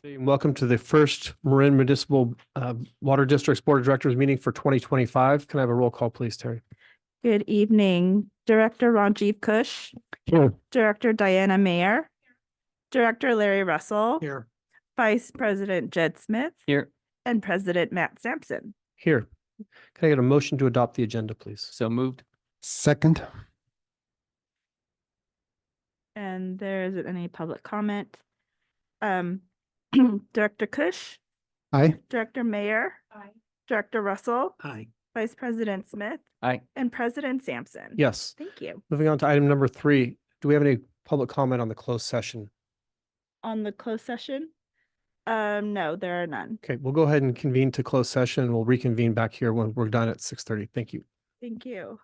Welcome to the first Marin Municipal Water District's Board of Directors meeting for 2025. Can I have a roll call, please, Terry? Good evening, Director Ranjiv Kush, Here. Director Diana Mayer, Director Larry Russell, Here. Vice President Jed Smith, Here. and President Matt Sampson. Here. Can I get a motion to adopt the agenda, please? So moved. Second. And there isn't any public comment. Director Kush, Aye. Director Mayer, Director Russell, Aye. Vice President Smith, Aye. and President Sampson. Yes. Thank you. Moving on to item number 3. Do we have any public comment on the closed session? On the closed session? No, there are none. Okay, we'll go ahead and convene to closed session. We'll reconvene back here when we're done at 6:30. Thank you. Thank you.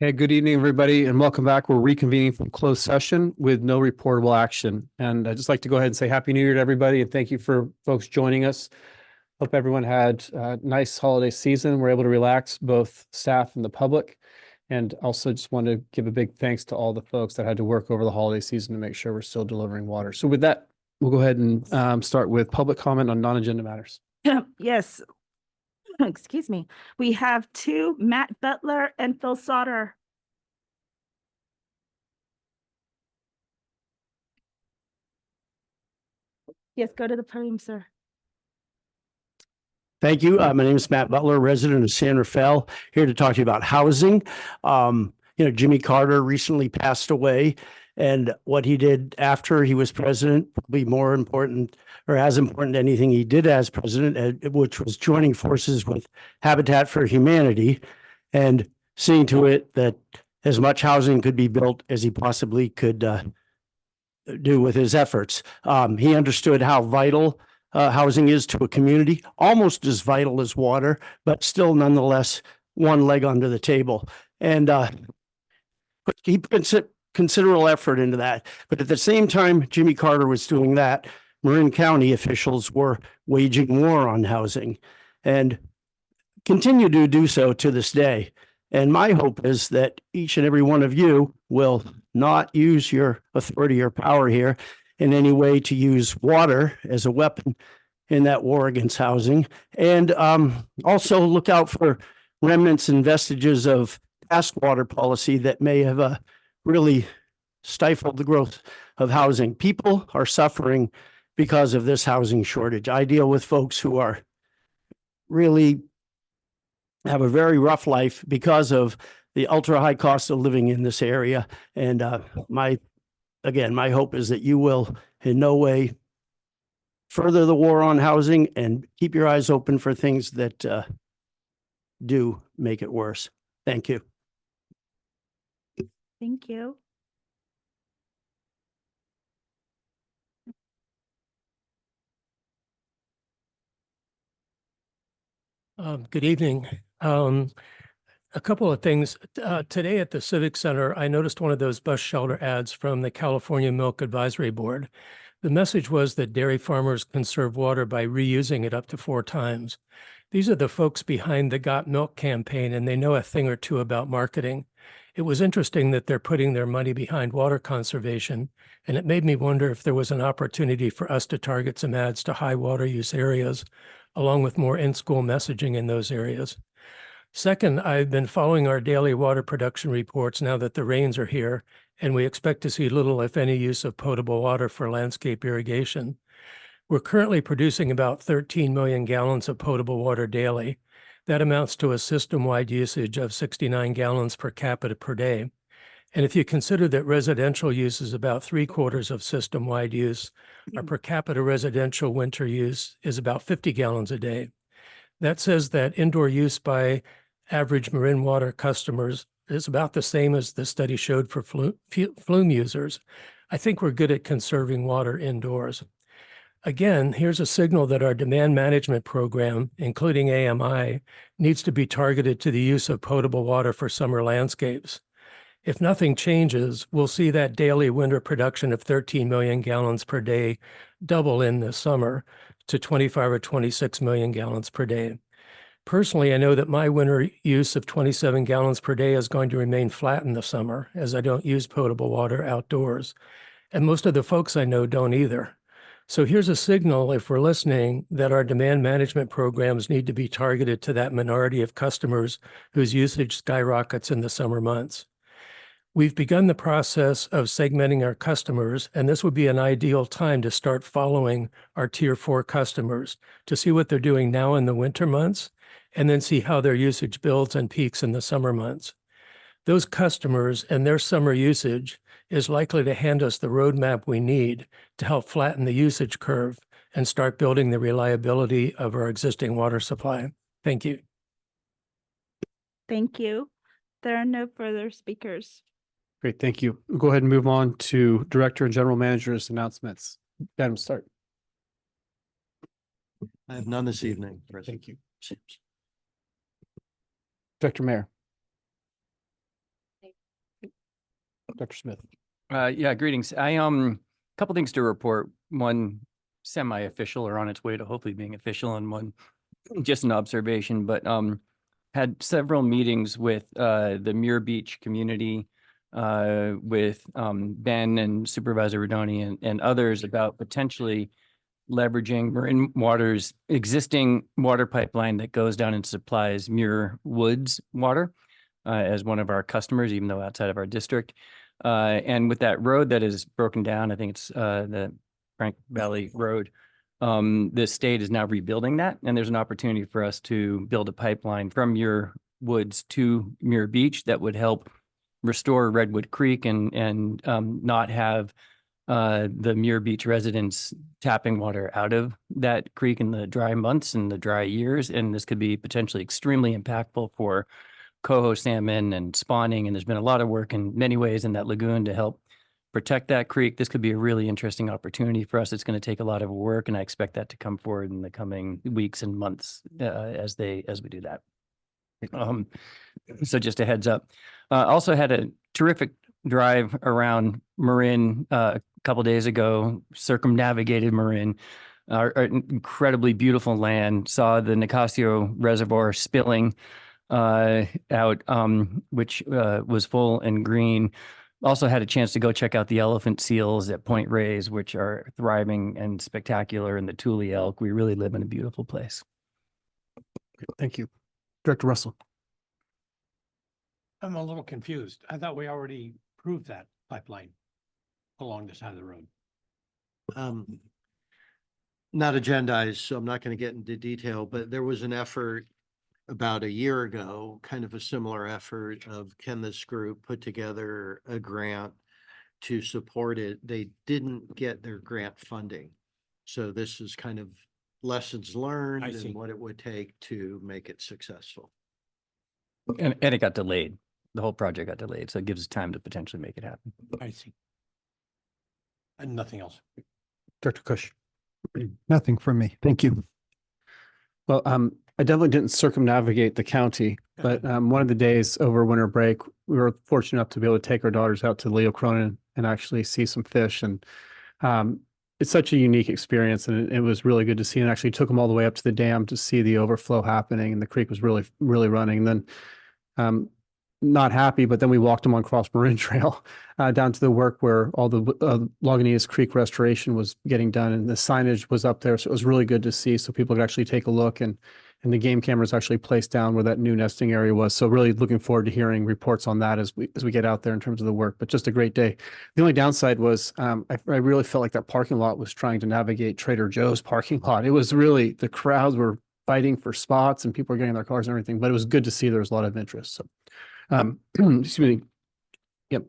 Hey, good evening, everybody, and welcome back. We're reconvening from closed session with no reportable action. And I'd just like to go ahead and say Happy New Year to everybody, and thank you for folks joining us. Hope everyone had a nice holiday season. We're able to relax, both staff and the public. And also just want to give a big thanks to all the folks that had to work over the holiday season to make sure we're still delivering water. So with that, we'll go ahead and start with public comment on non-agenda matters. Yes. Excuse me. We have two, Matt Butler and Phil Sauter. Yes, go to the podium, sir. Thank you. My name is Matt Butler, resident of San Rafael, here to talk to you about housing. Jimmy Carter recently passed away, and what he did after he was president, probably more important or as important anything he did as president, which was joining forces with Habitat for Humanity and seeing to it that as much housing could be built as he possibly could do with his efforts. He understood how vital housing is to a community, almost as vital as water, but still nonetheless one leg under the table. And he put considerable effort into that. But at the same time, Jimmy Carter was doing that, Marin County officials were waging war on housing and continue to do so to this day. And my hope is that each and every one of you will not use your authority or power here in any way to use water as a weapon in that war against housing. And also look out for remnants and vestiges of past water policy that may have really stifled the growth of housing. People are suffering because of this housing shortage. I deal with folks who are really have a very rough life because of the ultra high cost of living in this area. And my hope is that you will in no way further the war on housing and keep your eyes open for things that do make it worse. Thank you. Thank you. Good evening. A couple of things. Today at the Civic Center, I noticed one of those bus shelter ads from the California Milk Advisory Board. The message was that dairy farmers conserve water by reusing it up to 4 times. These are the folks behind the Got Milk campaign, and they know a thing or two about marketing. It was interesting that they're putting their money behind water conservation, and it made me wonder if there was an opportunity for us to target some ads to high water use areas, along with more in-school messaging in those areas. Second, I've been following our daily water production reports now that the rains are here, and we expect to see little, if any, use of potable water for landscape irrigation. We're currently producing about 13 million gallons of potable water daily. That amounts to a system-wide usage of 69 gallons per capita per day. And if you consider that residential use is about 3/4 of system-wide use, our per capita residential winter use is about 50 gallons a day. That says that indoor use by average Marin water customers is about the same as the study showed for flume users. I think we're good at conserving water indoors. Again, here's a signal that our demand management program, including AMI, needs to be targeted to the use of potable water for summer landscapes. If nothing changes, we'll see that daily winter production of 13 million gallons per day double in the summer to 25 or 26 million gallons per day. Personally, I know that my winter use of 27 gallons per day is going to remain flat in the summer, as I don't use potable water outdoors. And most of the folks I know don't either. So here's a signal, if we're listening, that our demand management programs need to be targeted to that minority of customers whose usage skyrockets in the summer months. We've begun the process of segmenting our customers, and this would be an ideal time to start following our Tier 4 customers to see what they're doing now in the winter months, and then see how their usage builds and peaks in the summer months. Those customers and their summer usage is likely to hand us the roadmap we need to help flatten the usage curve and start building the reliability of our existing water supply. Thank you. Thank you. There are no further speakers. Great, thank you. We'll go ahead and move on to Director and General Manager's announcements. Adam, start. I have none this evening. Thank you. Director Mayor. Dr. Smith. Yeah, greetings. Couple things to report. One semi-official or on its way to hopefully being official, and one just an observation, but had several meetings with the Muir Beach community, with Ben and Supervisor Rodoni and others about potentially leveraging Marin Water's existing water pipeline that goes down and supplies Muir Woods water as one of our customers, even though outside of our district. And with that road that is broken down, I think it's the Frank Valley Road, the state is now rebuilding that. And there's an opportunity for us to build a pipeline from Muir Woods to Muir Beach that would help restore Redwood Creek and not have the Muir Beach residents tapping water out of that creek in the dry months and the dry years. And this could be potentially extremely impactful for coho salmon and spawning. And there's been a lot of work in many ways in that lagoon to help protect that creek. This could be a really interesting opportunity for us. It's going to take a lot of work, and I expect that to come forward in the coming weeks and months as we do that. So just a heads up. Also had a terrific drive around Marin a couple days ago, circumnavigated Marin, our incredibly beautiful land, saw the Nicasio Reservoir spilling out, which was full and green. Also had a chance to go check out the elephant seals at Point Reyes, which are thriving and spectacular, and the Thule elk. We really live in a beautiful place. Thank you. Director Russell. I'm a little confused. I thought we already proved that pipeline along the side of the road. Not agendized, so I'm not going to get into detail, but there was an effort about a year ago, kind of a similar effort of can this group put together a grant to support it? They didn't get their grant funding. So this is kind of lessons learned I see. and what it would take to make it successful. And it got delayed. The whole project got delayed, so it gives us time to potentially make it happen. I see. And nothing else. Director Kush. Nothing from me. Thank you. Well, I definitely didn't circumnavigate the county, but one of the days over winter break, we were fortunate enough to be able to take our daughters out to Leo Cronin and actually see some fish. And it's such a unique experience, and it was really good to see. And actually took them all the way up to the dam to see the overflow happening, and the creek was really, really running. And then not happy, but then we walked them on Cross Marin Trail down to the work where all the Lagunitas Creek restoration was getting done, and the signage was up there. So it was really good to see, so people could actually take a look, and the game cameras actually placed down where that new nesting area was. So really looking forward to hearing reports on that as we get out there in terms of the work, but just a great day. The only downside was I really felt like that parking lot was trying to navigate Trader Joe's parking lot. It was really, the crowds were fighting for spots and people were getting in their cars and everything, but it was good to see there was a lot of interest. So excuse me. Yep.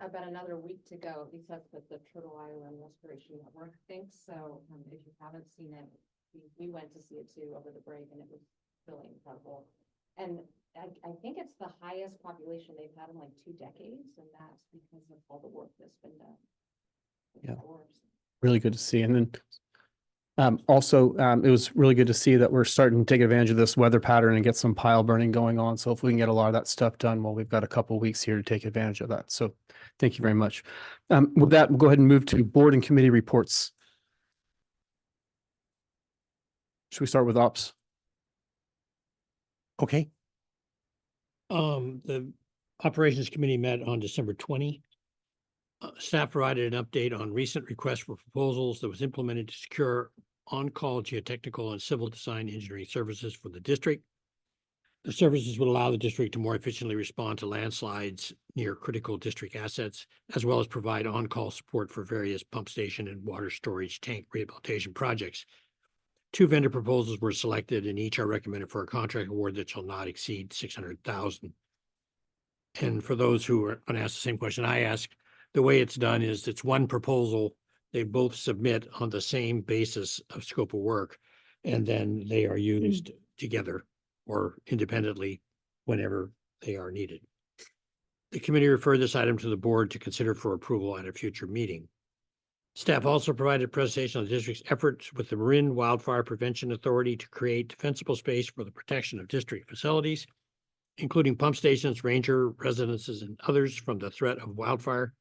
About another week to go, at least that's what the Turtle Island Restoration Network thinks. So if you haven't seen it, we went to see it too over the break, and it was really incredible. And I think it's the highest population they've had in like 2 decades, and that's because of all the work that's been done. Yeah. Really good to see. And then also, it was really good to see that we're starting to take advantage of this weather pattern and get some pile burning going on. So if we can get a lot of that stuff done, well, we've got a couple of weeks here to take advantage of that. So thank you very much. With that, we'll go ahead and move to board and committee reports. Should we start with ops? Okay. The Operations Committee met on December 20. Staff provided an update on recent requests for proposals that was implemented to secure on-call geotechnical and civil design engineering services for the district. The services would allow the district to more efficiently respond to landslides near critical district assets, as well as provide on-call support for various pump station and water storage tank rehabilitation projects. 2 vendor proposals were selected, and each are recommended for a contract award that shall not exceed $600,000. And for those who are going to ask the same question I asked, the way it's done is it's one proposal. They both submit on the same basis of scope of work, and then they are used together or independently whenever they are needed. The committee referred this item to the board to consider for approval at a future meeting. Staff also provided a presentation on the district's efforts with the Marin Wildfire Prevention Authority to create defensible space for the protection of district facilities. including pump stations, ranger residences, and others from the threat of wildfire.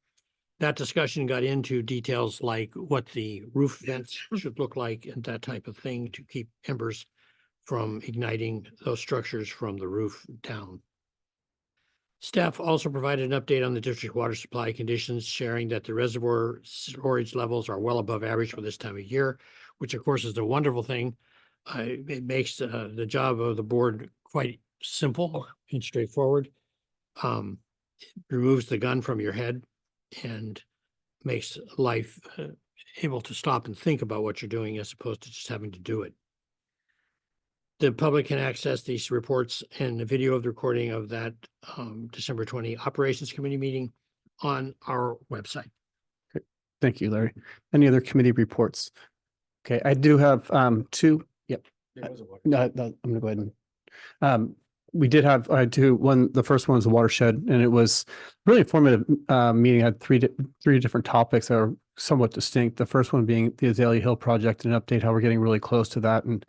That discussion got into details like what the roof vents should look like and that type of thing to keep embers from igniting those structures from the roof down. Staff also provided an update on the district water supply conditions, sharing that the reservoir storage levels are well above average for this time of year, which of course is a wonderful thing. It makes the job of the board quite simple and straightforward. Removes the gun from your head and makes life able to stop and think about what you're doing as opposed to just having to do it. The public can access these reports and the video of the recording of that December 20 Operations Committee meeting on our website. Thank you, Larry. Any other committee reports? Okay, I do have two. Yep. No, I'm gonna go ahead and we did have, I had two. One, the first one was the watershed, and it was really informative meeting. Had three different topics that are somewhat distinct. The first one being the Azalea Hill project, and an update how we're getting really close to that, and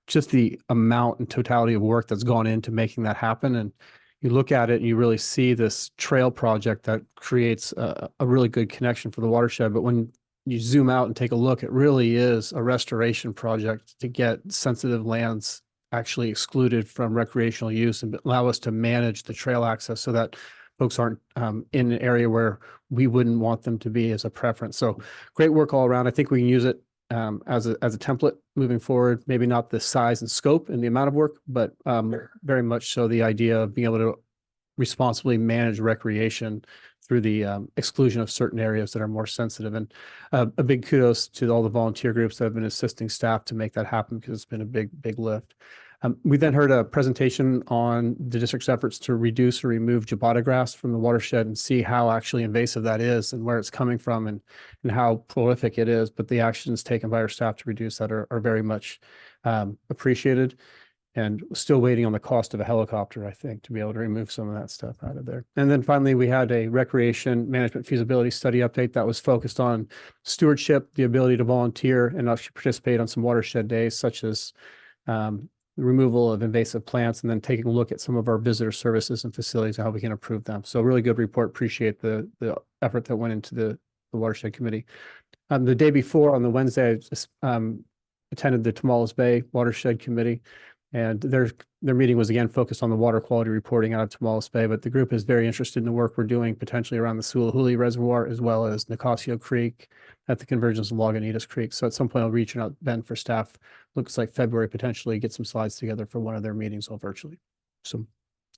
just the amount and totality of work that's gone into making that happen. And you look at it and you really see this trail project that creates a really good connection for the watershed. But when you zoom out and take a look, it really is a restoration project to get sensitive lands actually excluded from recreational use and allow us to manage the trail access so that folks aren't in an area where we wouldn't want them to be as a preference. So great work all around. I think we can use it as a template moving forward. Maybe not the size and scope and the amount of work, but very much so the idea of being able to responsibly manage recreation through the exclusion of certain areas that are more sensitive. And a big kudos to all the volunteer groups that have been assisting staff to make that happen, because it's been a big lift. We then heard a presentation on the district's efforts to reduce or remove Jabata grass from the watershed and see how actually invasive that is and where it's coming from and how prolific it is. But the actions taken by our staff to reduce that are very much appreciated. And still waiting on the cost of a helicopter, I think, to be able to remove some of that stuff out of there. And then finally, we had a recreation management feasibility study update that was focused on stewardship, the ability to volunteer and actually participate on some watershed days, such as the removal of invasive plants, and then taking a look at some of our visitor services and facilities and how we can improve them. So really good report. Appreciate the effort that went into the watershed committee. The day before, on the Wednesday, I just attended the Tomales Bay Watershed Committee. And their meeting was again focused on the water quality reporting out of Tomales Bay, but the group is very interested in the work we're doing potentially around the Sewellahoolie Reservoir, as well as Nicasio Creek at the convergence of Lagunitas Creek. So at some point I'll reach out Ben for staff. Looks like February, potentially get some slides together for one of their meetings all virtually. So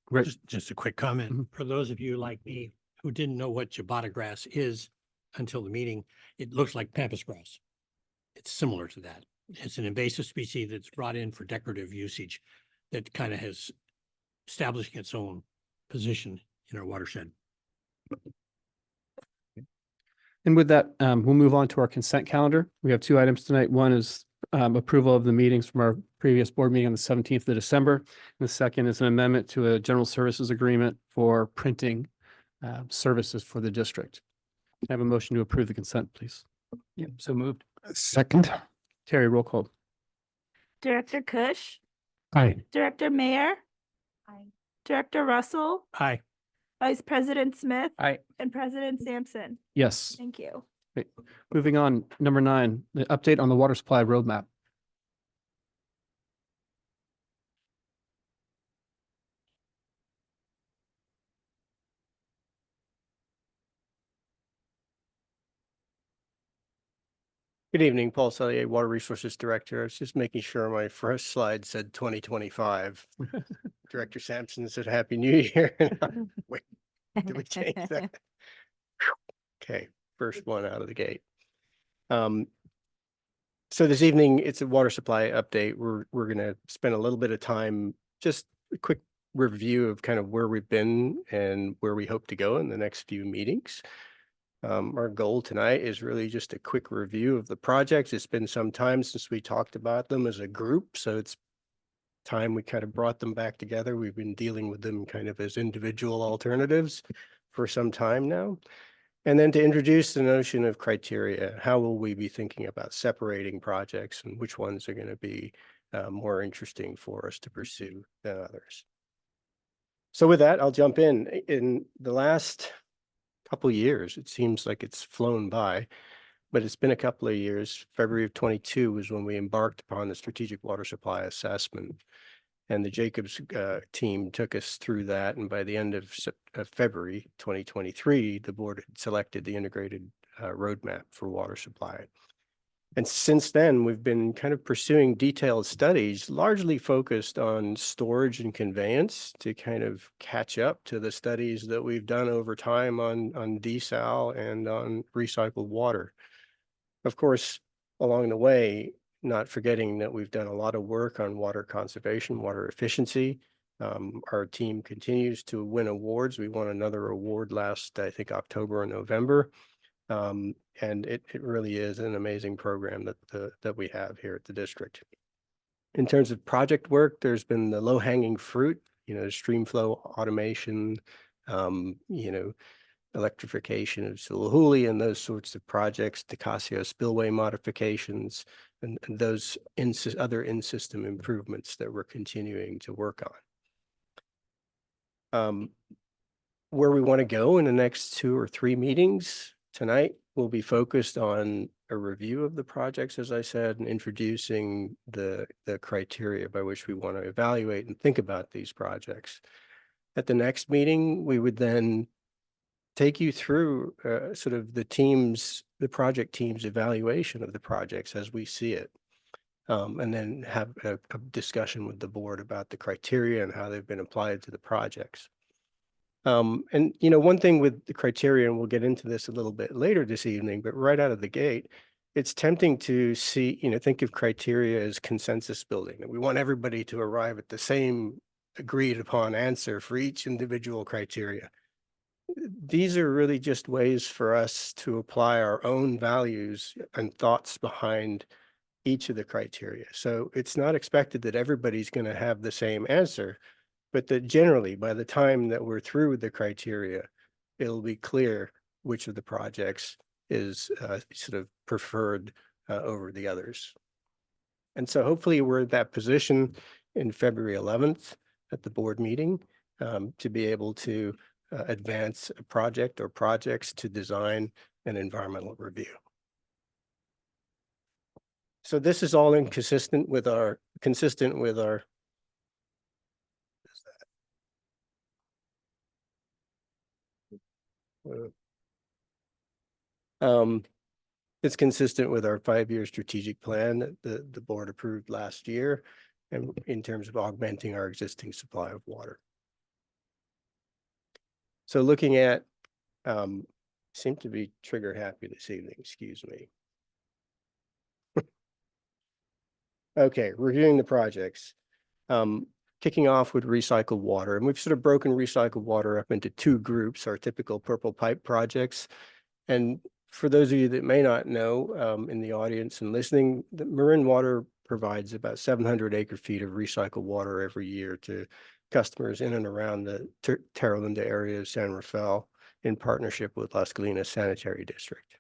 great. Just a quick comment. Mhm. For those of you like me who didn't know what Jabata grass is until the meeting, it looks like pampas grass. It's similar to that. It's an invasive species that's brought in for decorative usage that kind of has established its own position in our watershed. And with that, we'll move on to our consent calendar. We have two items tonight. One is approval of the meetings from our previous board meeting on the 17th of December. And the second is an amendment to a general services agreement for printing services for the district. Can I have a motion to approve the consent, please? Yep, so moved. Second. Terry, roll call. Director Kush, Aye. Director Mayor, Aye. Director Russell, Aye. Vice President Smith, Aye. and President Sampson. Yes. Thank you. Moving on, number 9, the update on the water supply roadmap. Good evening, Paul Sellier, Water Resources Director. I was just making sure my first slide said 2025. Director Sampson said Happy New Year. Wait, did we change that? Okay, first one out of the gate. So this evening, it's a water supply update. We're going to spend a little bit of time, just a quick review of kind of where we've been and where we hope to go in the next few meetings. Our goal tonight is really just a quick review of the projects. It's been some time since we talked about them as a group, so it's time we kind of brought them back together. We've been dealing with them kind of as individual alternatives for some time now. And then to introduce the notion of criteria, how will we be thinking about separating projects and which ones are going to be more interesting for us to pursue than others? So with that, I'll jump in. In the last couple of years, it seems like it's flown by, but it's been a couple of years. February of 22 was when we embarked upon the strategic water supply assessment. And the Jacobs team took us through that. And by the end of February 2023, the board had selected the integrated roadmap for water supply. And since then, we've been kind of pursuing detailed studies, largely focused on storage and conveyance to kind of catch up to the studies that we've done over time on desal and on recycled water. Of course, along the way, not forgetting that we've done a lot of work on water conservation, water efficiency. Our team continues to win awards. We won another award last, I think, October and November. And it really is an amazing program that we have here at the district. In terms of project work, there's been the low-hanging fruit, stream flow automation, electrification of Silahuli and those sorts of projects, Tocasio spillway modifications, and those other in-system improvements that we're continuing to work on. Where we want to go in the next 2 or 3 meetings tonight will be focused on a review of the projects, as I said, and introducing the criteria by which we want to evaluate and think about these projects. At the next meeting, we would then take you through sort of the project team's evaluation of the projects as we see it, and then have a discussion with the board about the criteria and how they've been applied to the projects. And one thing with the criteria, and we'll get into this a little bit later this evening, but right out of the gate, it's tempting to see, think of criteria as consensus building, that we want everybody to arrive at the same agreed upon answer for each individual criteria. These are really just ways for us to apply our own values and thoughts behind each of the criteria. So it's not expected that everybody's going to have the same answer, but that generally by the time that we're through with the criteria, it'll be clear which of the projects is sort of preferred over the others. And so hopefully we're at that position in February 11th at the board meeting to be able to advance a project or projects to design an environmental review. So this is all consistent with our it's consistent with our 5-year strategic plan that the board approved last year, and in terms of augmenting our existing supply of water. So looking at, seem to be trigger happy this evening, excuse me. Okay, reviewing the projects. Kicking off with recycled water, and we've sort of broken recycled water up into 2 groups, our typical purple pipe projects. And for those of you that may not know, in the audience and listening, the Marin Water provides about 700 acre-feet of recycled water every year to customers in and around the Terra Linda area of San Rafael in partnership with Las Colinas Sanitary District.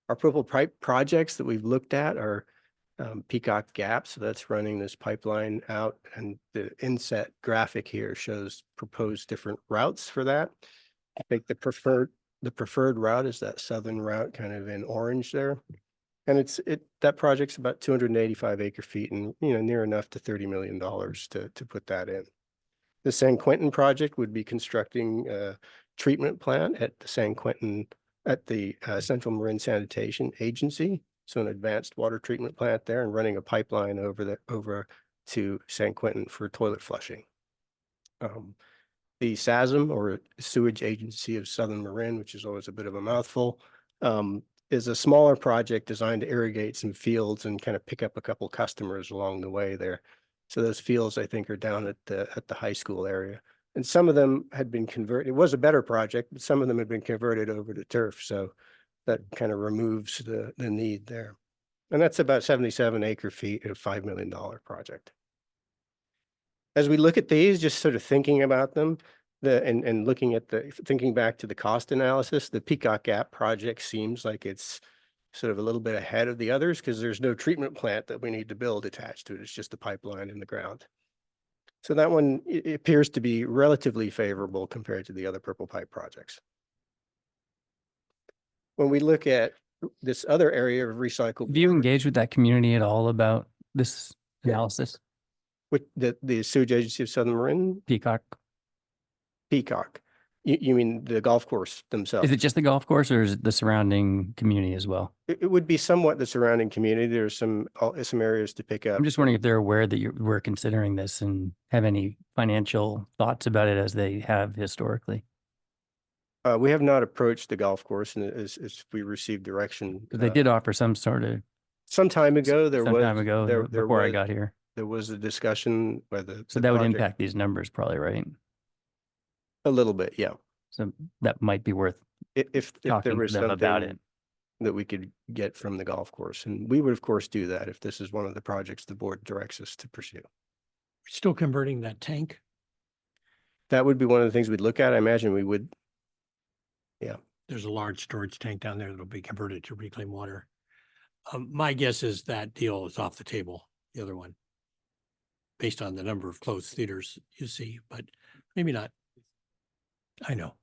Our purple pipe projects that we've looked at are Peacock Gap, so that's running this pipeline out, and the inset graphic here shows proposed different routes for that. I think the preferred route is that southern route kind of in orange there. And that project's about 285 acre-feet and near enough to $30 million to put that in. The San Quentin project would be constructing a treatment plant at the San Quentin, at the Central Marin Sanitation Agency. So an advanced water treatment plant there, and running a pipeline over to San Quentin for toilet flushing. The SASM, or Sewage Agency of Southern Marin, which is always a bit of a mouthful, is a smaller project designed to irrigate some fields and kind of pick up a couple customers along the way there. So those fields, I think, are down at the high school area. And some of them had been converted. It was a better project, but some of them had been converted over to turf. So that kind of removes the need there. And that's about 77 acre-feet at a $5 million project. As we look at these, just sort of thinking about them, and looking at thinking back to the cost analysis, the Peacock Gap project seems like it's sort of a little bit ahead of the others because there's no treatment plant that we need to build attached to it. It's just a pipeline in the ground. So that one it appears to be relatively favorable compared to the other purple pipe projects. When we look at this other area of recycled. Have you water, engaged with that community at all about this Yeah. analysis? with the Sewage Agency of Southern Marin, Peacock? Peacock, you mean the golf course themselves? Is it just the golf course or is it the surrounding community as well? It would be somewhat the surrounding community. There's some areas to pick up. I'm just wondering if they're aware that we're considering this and have any financial thoughts about it as they have historically. We have not approached the golf course, and as we received direction. 'Cause they did offer some sort of Some time ago, there some was. time ago there before I was- got here. There was a discussion whether. So the that would project- impact these numbers probably, right? A little bit, yeah. So that might be worth If there talking to was them about something it. that we could get from the golf course, and we would of course do that if this is one of the projects the board directs us to pursue. Still converting that tank? That would be one of the things we'd look at. I imagine we would. There's a large storage tank down there that'll be converted to reclaimed water. My guess is that deal is off the table, the other one. Based on the number of closed theaters you see, but maybe not. I know.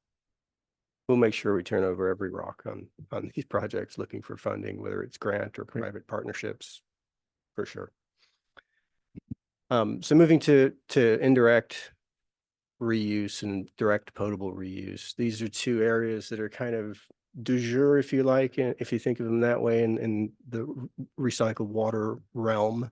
We'll make sure we turn over every rock on these projects, looking for funding, whether it's grant or private partnerships, for sure. So moving to indirect reuse and direct potable reuse. These are two areas that are kind of du jour, if you like, if you think of them that way, in the recycled water realm.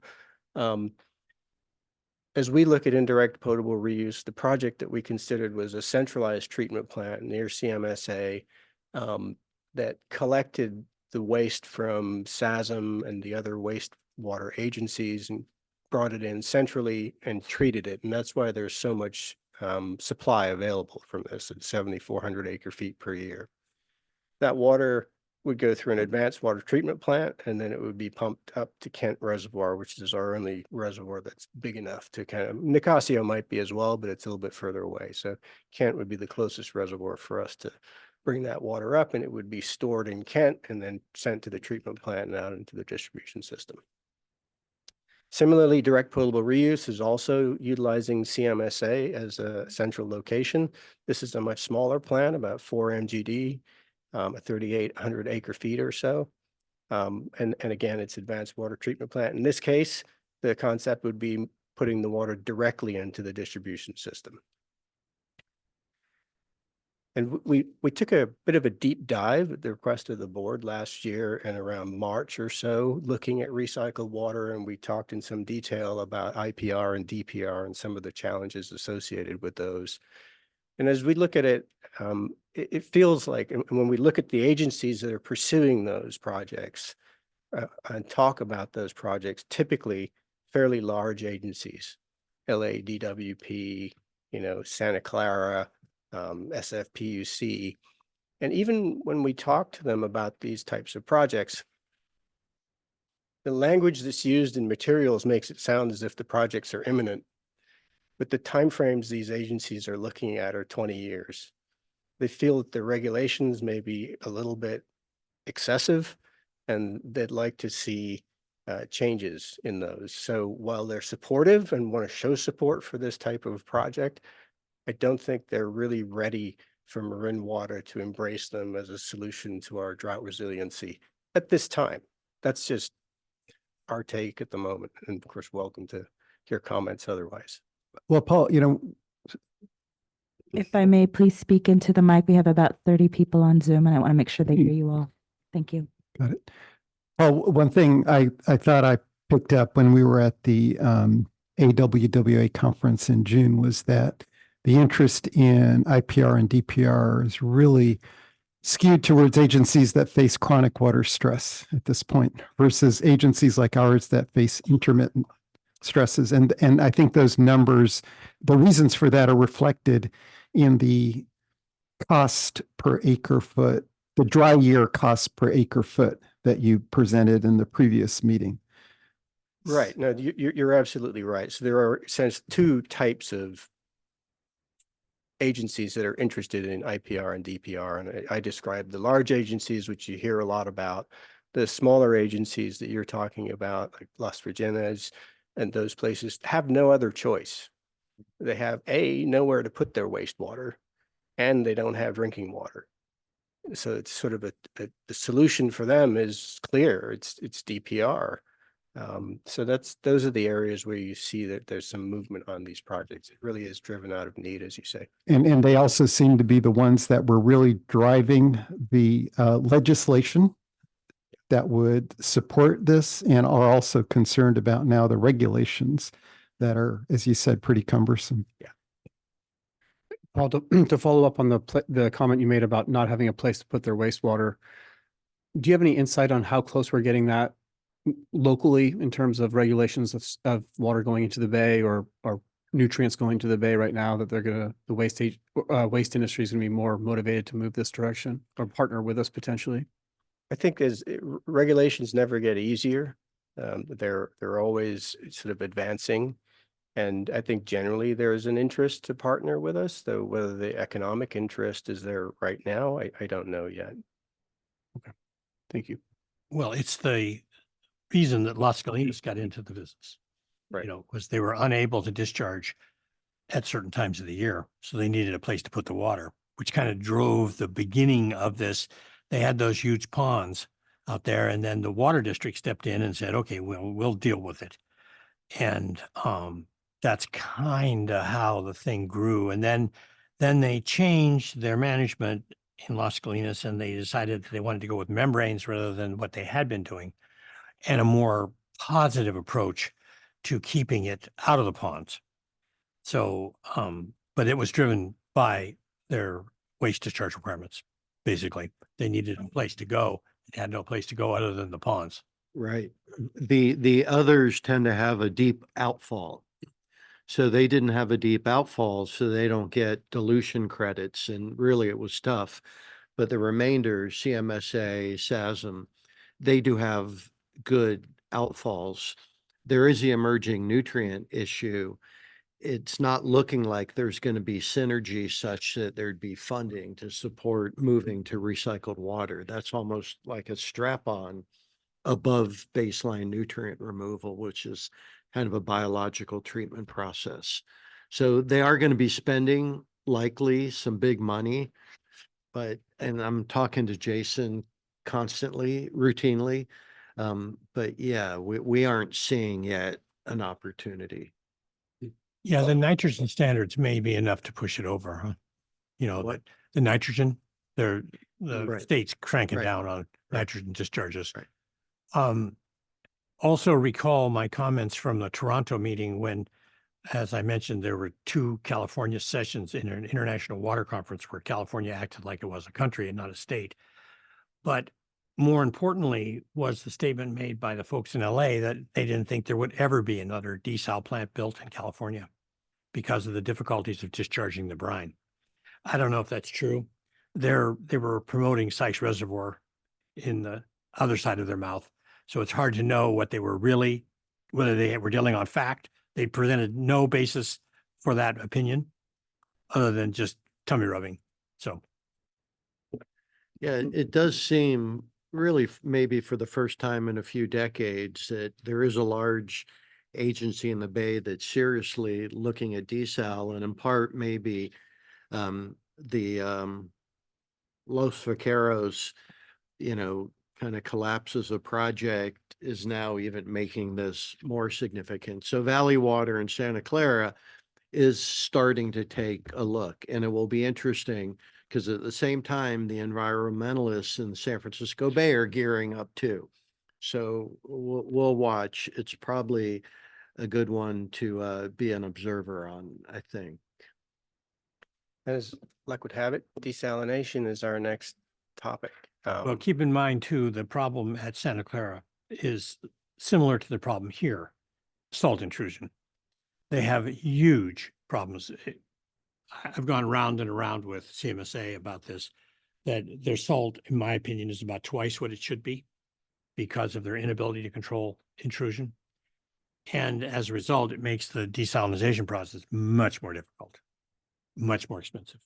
As we look at indirect potable reuse, the project that we considered was a centralized treatment plant near CMSA that collected the waste from SASM and the other wastewater agencies and brought it in centrally and treated it. And that's why there's so much supply available from this at 7,400 acre feet per year. That water would go through an advanced water treatment plant, and then it would be pumped up to Kent Reservoir, which is our only reservoir that's big enough to kind of, Nicasio might be as well, but it's a little bit further away. So Kent would be the closest reservoir for us to bring that water up, and it would be stored in Kent and then sent to the treatment plant and out into the distribution system. Similarly, direct potable reuse is also utilizing CMSA as a central location. This is a much smaller plant, about 4 MGD, 3,800 acre feet or so. And again, it's advanced water treatment plant. In this case, the concept would be putting the water directly into the distribution system. And we took a bit of a deep dive at the request of the board last year and around March or so, looking at recycled water, and we talked in some detail about IPR and DPR and some of the challenges associated with those. And as we look at it, it feels like, and when we look at the agencies that are pursuing those projects and talk about those projects, typically fairly large agencies, LA, DWP, Santa Clara, SFPUC. And even when we talk to them about these types of projects, the language that's used in materials makes it sound as if the projects are imminent. But the timeframes these agencies are looking at are 20 years. They feel that the regulations may be a little bit excessive, and they'd like to see changes in those. So while they're supportive and want to show support for this type of project, I don't think they're really ready for Marin Water to embrace them as a solution to our drought resiliency at this time. That's just our take at the moment. And of course, welcome to your comments otherwise. Well, Paul, If I may, please speak into the mic. We have about 30 people on Zoom and I want to make sure they hear you all. Thank you. got it. Oh, one thing I thought I picked up when we were at the AWWA conference in June was that the interest in IPR and DPR is really skewed towards agencies that face chronic water stress at this point versus agencies like ours that face intermittent stresses. And I think those numbers, the reasons for that are reflected in the cost per acre foot, the dry year cost per acre foot that you presented in the previous meeting. Right. No, you're absolutely right. So there are essentially two types of agencies that are interested in IPR and DPR. And I described the large agencies, which you hear a lot about, the smaller agencies that you're talking about, like Las Virgenes and those places, have no other choice. they have nowhere to put their wastewater, and they don't have drinking water. So it's sort of the solution for them is clear. It's DPR. So those are the areas where you see that there's some movement on these projects. It really is driven out of need, as you say. And they also seem to be the ones that were really driving the legislation that would support this, and are also concerned about now the regulations that are, as you said, pretty cumbersome. Paul, to follow up on the comment you made about not having a place to put their wastewater, do you have any insight on how close we're getting that locally in terms of regulations of water going into the bay, or nutrients going to the bay right now, that the waste industry is going to be more motivated to move this direction or partner with us potentially? I think regulations never get easier. They're always sort of advancing. And I think generally there is an interest to partner with us, though whether the economic interest is there right now, I don't know yet. Okay, thank you. Well, it's the reason that Las Colinas got into the business. Right. You know, was they were unable to discharge at certain times of the year. So they needed a place to put the water, which kind of drove the beginning of this. They had those huge ponds out there, and then the water district stepped in and said, okay, we'll deal with it. And that's kind of how the thing grew. And then they changed their management in Las Colinas, and they decided that they wanted to go with membranes rather than what they had been doing, and a more positive approach to keeping it out of the ponds. So, but it was driven by their waste discharge requirements. Basically, they needed a place to go. It had no place to go other than the ponds. Right. The others tend to have a deep outfall. So they didn't have a deep outfall, so they don't get dilution credits. And really it was tough. But the remainder, CMSA, SASM, they do have good outfalls. There is the emerging nutrient issue. It's not looking like there's going to be synergy such that there'd be funding to support moving to recycled water. That's almost like a strap-on above baseline nutrient removal, which is kind of a biological treatment process. So they are going to be spending likely some big money, and I'm talking to Jason constantly, routinely. But yeah, we aren't seeing yet an opportunity. Yeah, the nitrogen standards may be enough to push it over, huh? You know, What? the nitrogen, the Right. state's cranking Right. down on Right. nitrogen discharges. Right. Also recall my comments from the Toronto meeting when, as I mentioned, there were 2 California sessions in an international water conference where California acted like it was a country and not a state. But more importantly was the statement made by the folks in LA that they didn't think there would ever be another desal plant built in California because of the difficulties of discharging the brine. I don't know if that's true. They were promoting Sykes Reservoir in the other side of their mouth. So it's hard to know what they were really, whether they were dealing on fact. They presented no basis for that opinion other than just tummy rubbing. So. Yeah, it does seem really maybe for the first time in a few decades that there is a large agency in the Bay that's seriously looking at desal, and in part maybe the Los Vaqueros, kind of collapses a project is now even making this more significant. So Valley Water in Santa Clara is starting to take a look, and it will be interesting because at the same time, the environmentalists in the San Francisco Bay are gearing up too. So we'll watch. It's probably a good one to be an observer on, I think. As luck would have it, desalination is our next topic. Well, keep in mind too, the problem at Santa Clara is similar to the problem here, salt intrusion. They have huge problems. I've gone round and around with CMSA about this, that their salt, in my opinion, is about twice what it should be because of their inability to control intrusion. And as a result, it makes the desalinization process much more difficult, much more expensive.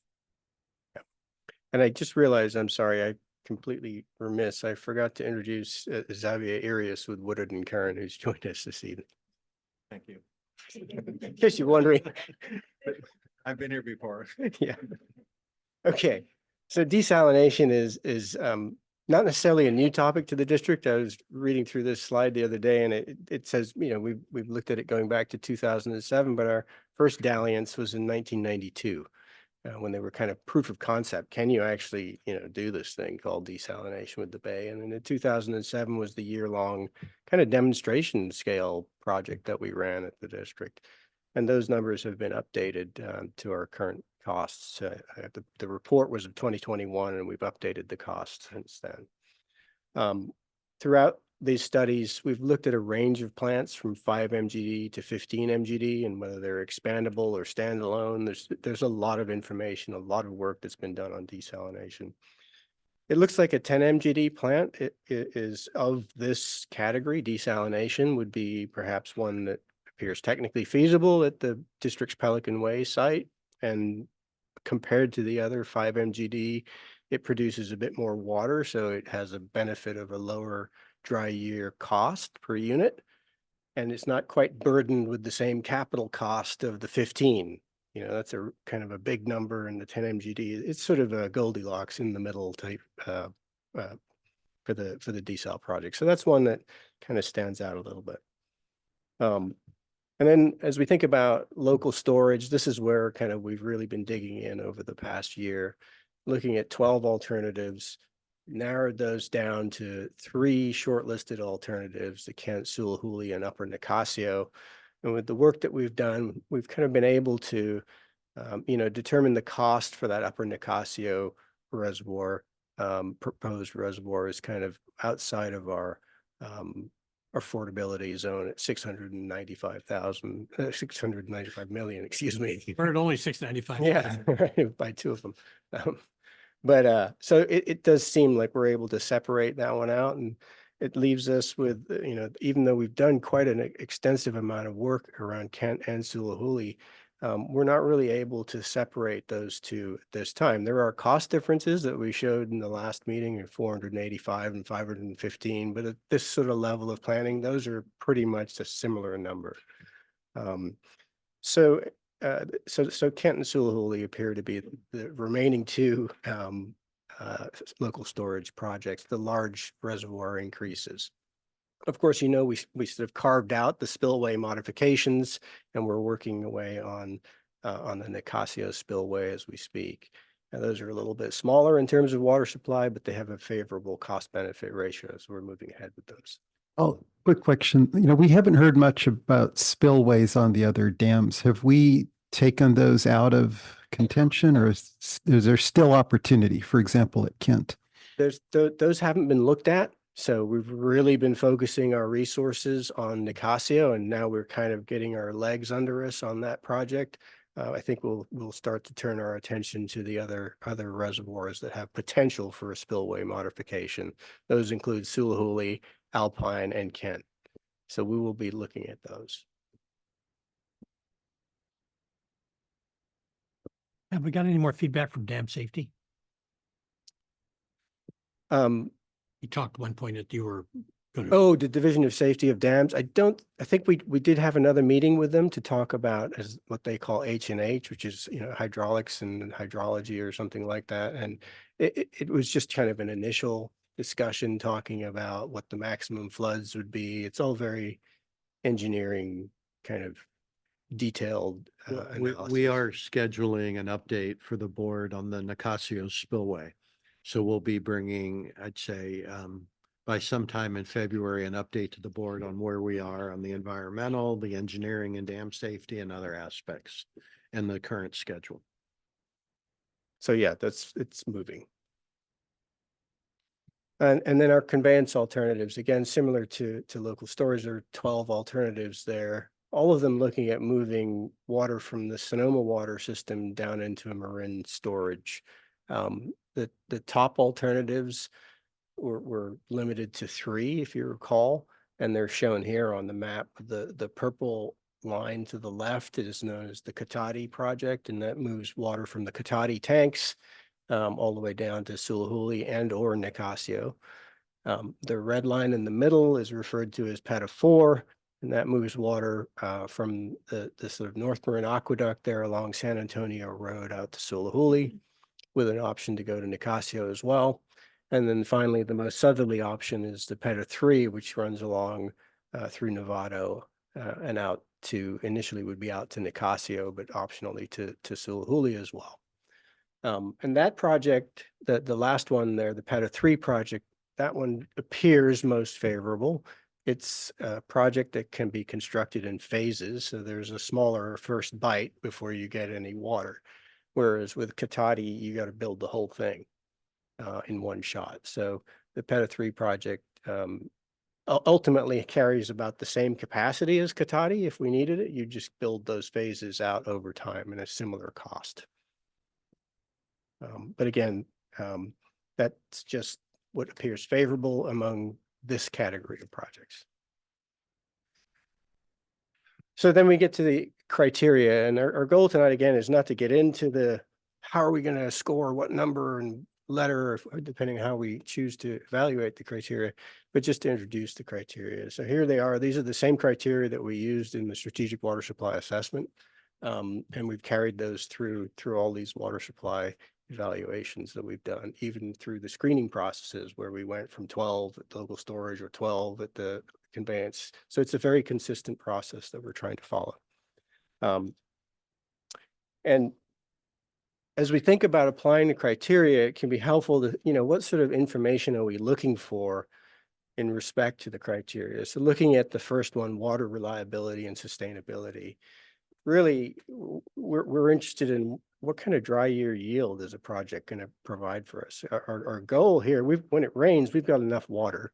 And I just realized, I'm sorry, I completely remiss. I forgot to introduce Xavier Arias with Woodard and Curran, who's joined us this evening. Thank you. In case you're wondering. I've been here before. Yeah. Okay, so desalination is not necessarily a new topic to the district. I was reading through this slide the other day and it says, you know, we've looked at it going back to 2007, but our first dalliance was in 1992. When they were kind of proof of concept. Can you actually, you know, do this thing called desalination with the Bay? And then in 2007 was the year-long kind of demonstration scale project that we ran at the district. And those numbers have been updated to our current costs. The report was of 2021 and we've updated the cost since then. Throughout these studies, we've looked at a range of plants from 5 MGD to 15 MGD and whether they're expandable or standalone. There's a lot of information, a lot of work that's been done on desalination. It looks like a 10 MGD plant it is of this category. Desalination would be perhaps one that appears technically feasible at the district's Pelican Way site. And compared to the other 5 MGD, it produces a bit more water, so it has a benefit of a lower dry year cost per unit. And it's not quite burdened with the same capital cost of the 15. You know, that's a kind of a big number in the 10 MGD. It's sort of a Goldilocks in the middle type for the desal project. So that's one that kind of stands out a little bit. And then as we think about local storage, this is where kind of we've really been digging in over the past year, looking at 12 alternatives, narrowed those down to 3 shortlisted alternatives, the Kent, Sulahooley, and Upper Nicasio. And with the work that we've done, we've kind of been able to, you know, determine the cost for that Upper Nicasio reservoir, proposed reservoir is kind of outside of our affordability zone at 695 million, excuse me. We're at only 695. Yeah, right, by 2 of them. So it does seem like we're able to separate that one out, and it leaves us with, you know, even though we've done quite an extensive amount of work around Kent and Sulahooley, we're not really able to separate those two at this time. There are cost differences that we showed in the last meeting of 485 and 515, but at this sort of level of planning, those are pretty much a similar number. So Kent and Sulahooley appear to be the remaining 2 local storage projects, the large reservoir increases. Of course, you know, we sort of carved out the spillway modifications, and we're working away on the Nicasio spillway as we speak. And those are a little bit smaller in terms of water supply, but they have a favorable cost benefit ratio, so we're moving ahead with those. Oh, quick question. You know, we haven't heard much about spillways on the other dams. Have we taken those out of contention, or is there still opportunity, for example, at Kent? Those haven't been looked at. So we've really been focusing our resources on Nicasio, and now we're kind of getting our legs under us on that project. I think we'll start to turn our attention to the other reservoirs that have potential for a spillway modification. Those include Sulahooley, Alpine, and Kent. So we will be looking at those. Have we got any more feedback from dam safety? You talked at one point that you were going to. Oh, the Division of Safety of Dams. I think we did have another meeting with them to talk about as what they call H&H, which is, you know, hydraulics and hydrology or something like that. And it was just kind of an initial discussion talking about what the maximum floods would be. It's all very engineering kind of detailed analysis. We are scheduling an update for the board on the Nicasio spillway. So we'll be bringing, I'd say, by sometime in February, an update to the board on where we are on the environmental, the engineering and dam safety and other aspects and the current schedule. So yeah, it's moving. And then our conveyance alternatives, again, similar to local storage, there are 12 alternatives there, all of them looking at moving water from the Sonoma water system down into a Marin storage. The top alternatives were limited to 3, if you recall, and they're shown here on the map. The purple line to the left is known as the Cotati project, and that moves water from the Cotati tanks all the way down to Sulahooley and or Nicasio. The red line in the middle is referred to as PETA 4, And that moves water from the sort of North Marin Aqueduct there along San Antonio Road out to Sulahuili, with an option to go to Nicasio as well. And then finally, the most southerly option is the PETA 3, which runs along through Novato and out to, initially would be out to Nicasio, but optionally to Sulahuili as well. And that project, the last one there, the PETA 3 project, that one appears most favorable. It's a project that can be constructed in phases. So there's a smaller first bite before you get any water. Whereas with Cotati, you got to build the whole thing in one shot. So the PETA 3 project ultimately carries about the same capacity as Cotati. If we needed it, you just build those phases out over time in a similar cost. But again, that's just what appears favorable among this category of projects. So then we get to the criteria, and our goal tonight, again, is not to get into the how are we going to score what number and letter, depending on how we choose to evaluate the criteria, but just to introduce the criteria. So here they are. These are the same criteria that we used in the strategic water supply assessment. And we've carried those through all these water supply evaluations that we've done, even through the screening processes where we went from 12 at local storage or 12 at the conveyance. So it's a very consistent process that we're trying to follow. And as we think about applying the criteria, it can be helpful to, what sort of information are we looking for in respect to the criteria? So looking at the first one, water reliability and sustainability, really, we're interested in what kind of dry year yield is a project going to provide for us. Our goal here, when it rains, we've got enough water.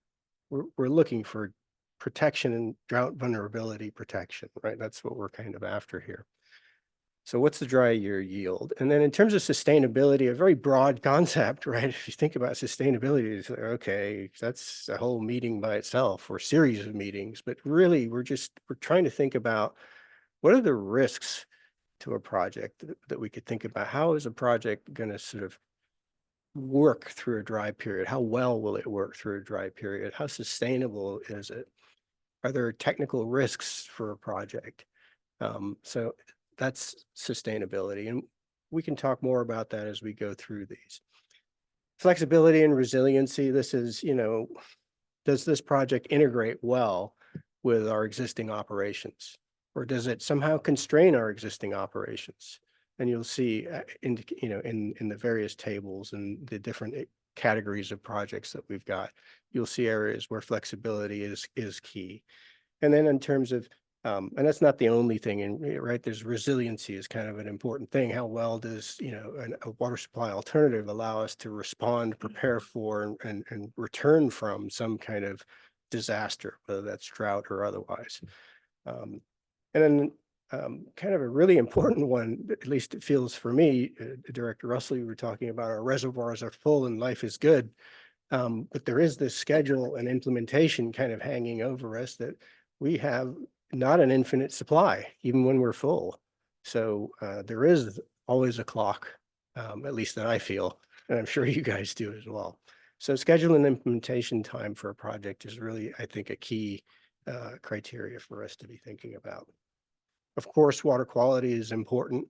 We're looking for protection and drought vulnerability protection, right? That's what we're kind of after here. So what's the dry year yield? And then in terms of sustainability, a very broad concept, right? If you think about sustainability, it's like, okay, that's a whole meeting by itself or series of meetings, but really we're trying to think about what are the risks to a project that we could think about. How is a project going to sort of work through a dry period? How well will it work through a dry period? How sustainable is it? Are there technical risks for a project? So that's sustainability. And we can talk more about that as we go through these. Flexibility and resiliency. This is, does this project integrate well with our existing operations? Or does it somehow constrain our existing operations? And you'll see in the various tables and the different categories of projects that we've got, you'll see areas where flexibility is key. And then in terms of, and that's not the only thing, right? There's resiliency is kind of an important thing. How well does, a water supply alternative allow us to respond, prepare for, and return from some kind of disaster, whether that's drought or otherwise. And then kind of a really important one, at least it feels for me, Director Russell, you were talking about our reservoirs are full and life is good. But there is this schedule and implementation kind of hanging over us that we have not an infinite supply, even when we're full. So there is always a clock, at least that I feel, and I'm sure you guys do as well. So schedule and implementation time for a project is really, I think, a key criteria for us to be thinking about. Of course, water quality is important.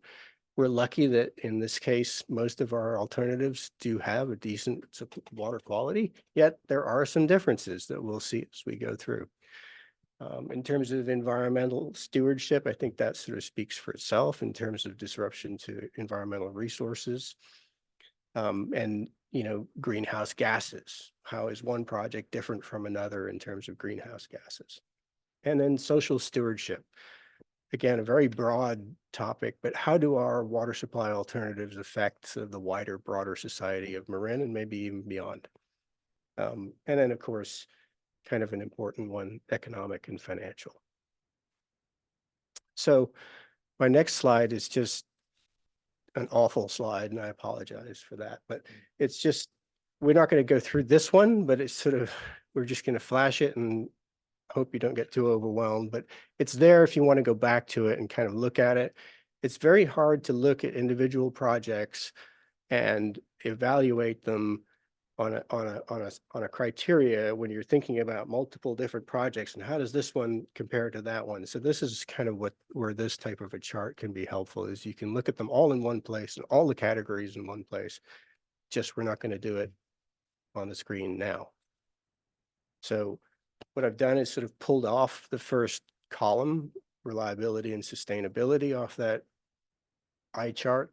We're lucky that in this case, most of our alternatives do have a decent water quality, yet there are some differences that we'll see as we go through. In terms of environmental stewardship, I think that sort of speaks for itself in terms of disruption to environmental resources. And, greenhouse gases. How is one project different from another in terms of greenhouse gases? And then social stewardship. Again, a very broad topic, but how do our water supply alternatives affect the wider, broader society of Marin and maybe even beyond? And then, of course, kind of an important one, economic and financial. So my next slide is just an awful slide, and I apologize for that, but it's just, we're not going to go through this one, but it's sort of, we're just going to flash it and hope you don't get too overwhelmed, but it's there if you want to go back to it and kind of look at it. It's very hard to look at individual projects and evaluate them on a criteria when you're thinking about multiple different projects and how does this one compare to that one? So this is kind of where this type of a chart can be helpful, is you can look at them all in one place and all the categories in one place. Just we're not going to do it on the screen now. So what I've done is sort of pulled off the first column, reliability and sustainability, off that eye chart.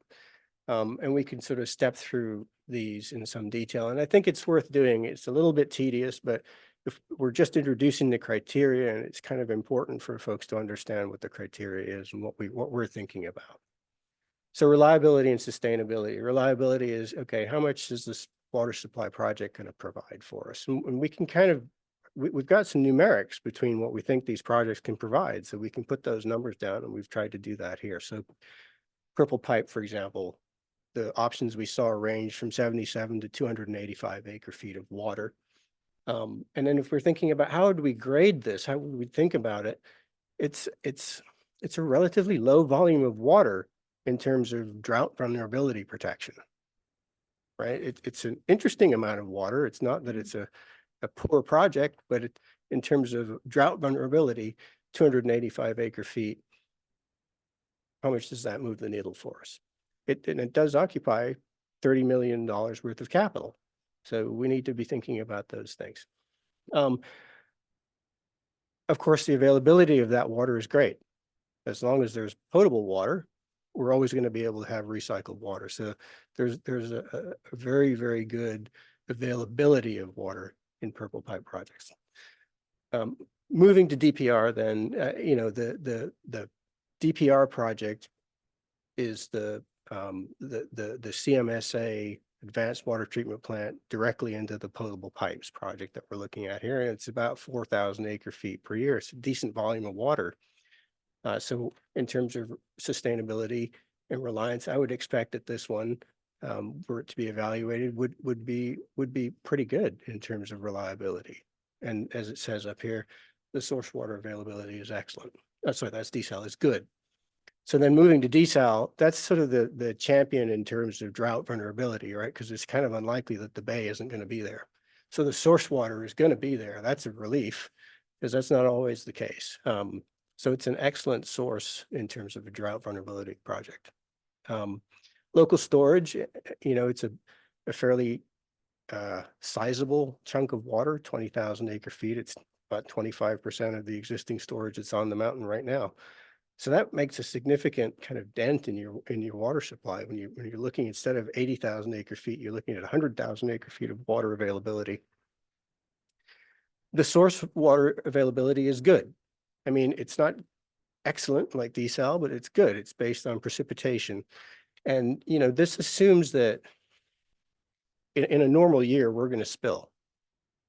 And we can sort of step through these in some detail. And I think it's worth doing. It's a little bit tedious, but if we're just introducing the criteria, and it's kind of important for folks to understand what the criteria is and what we're thinking about. So reliability and sustainability. Reliability is, okay, how much is this water supply project going to provide for us? And we can kind of, we've got some numerics between what we think these projects can provide. So we can put those numbers down, and we've tried to do that here. So Purple Pipe, for example, the options we saw range from 77 to 285 acre feet of water. And then if we're thinking about how do we grade this, how would we think about it? It's a relatively low volume of water in terms of drought vulnerability protection, right? It's an interesting amount of water. It's not that it's a poor project, but in terms of drought vulnerability, 285 acre feet, how much does that move the needle for us? And it does occupy $30 million worth of capital. So we need to be thinking about those things. Of course, the availability of that water is great. As long as there's potable water, we're always going to be able to have recycled water. So there's a very, very good availability of water in Purple Pipe projects. Moving to DPR, then, the DPR project is the CMSA Advanced Water Treatment Plant directly into the potable pipes project that we're looking at here. And it's about 4,000 acre feet per year. It's a decent volume of water. So in terms of sustainability and reliance, I would expect that this one, were it to be evaluated, would be pretty good in terms of reliability. And as it says up here, the source water availability is excellent. Sorry, that's desal, is good. So then moving to desal, that's sort of the champion in terms of drought vulnerability, right? Because it's kind of unlikely that the bay isn't going to be there. So the source water is going to be there. That's a relief, because that's not always the case. So it's an excellent source in terms of a drought vulnerability project. Local storage, it's a fairly sizable chunk of water, 20,000 acre feet. It's about 25% of the existing storage that's on the mountain right now. So that makes a significant kind of dent in your water supply. When you're looking, instead of 80,000 acre feet, you're looking at 100,000 acre feet of water availability. The source water availability is good. I mean, it's not excellent like desal, but it's good. It's based on precipitation. And, this assumes that in a normal year, we're going to spill,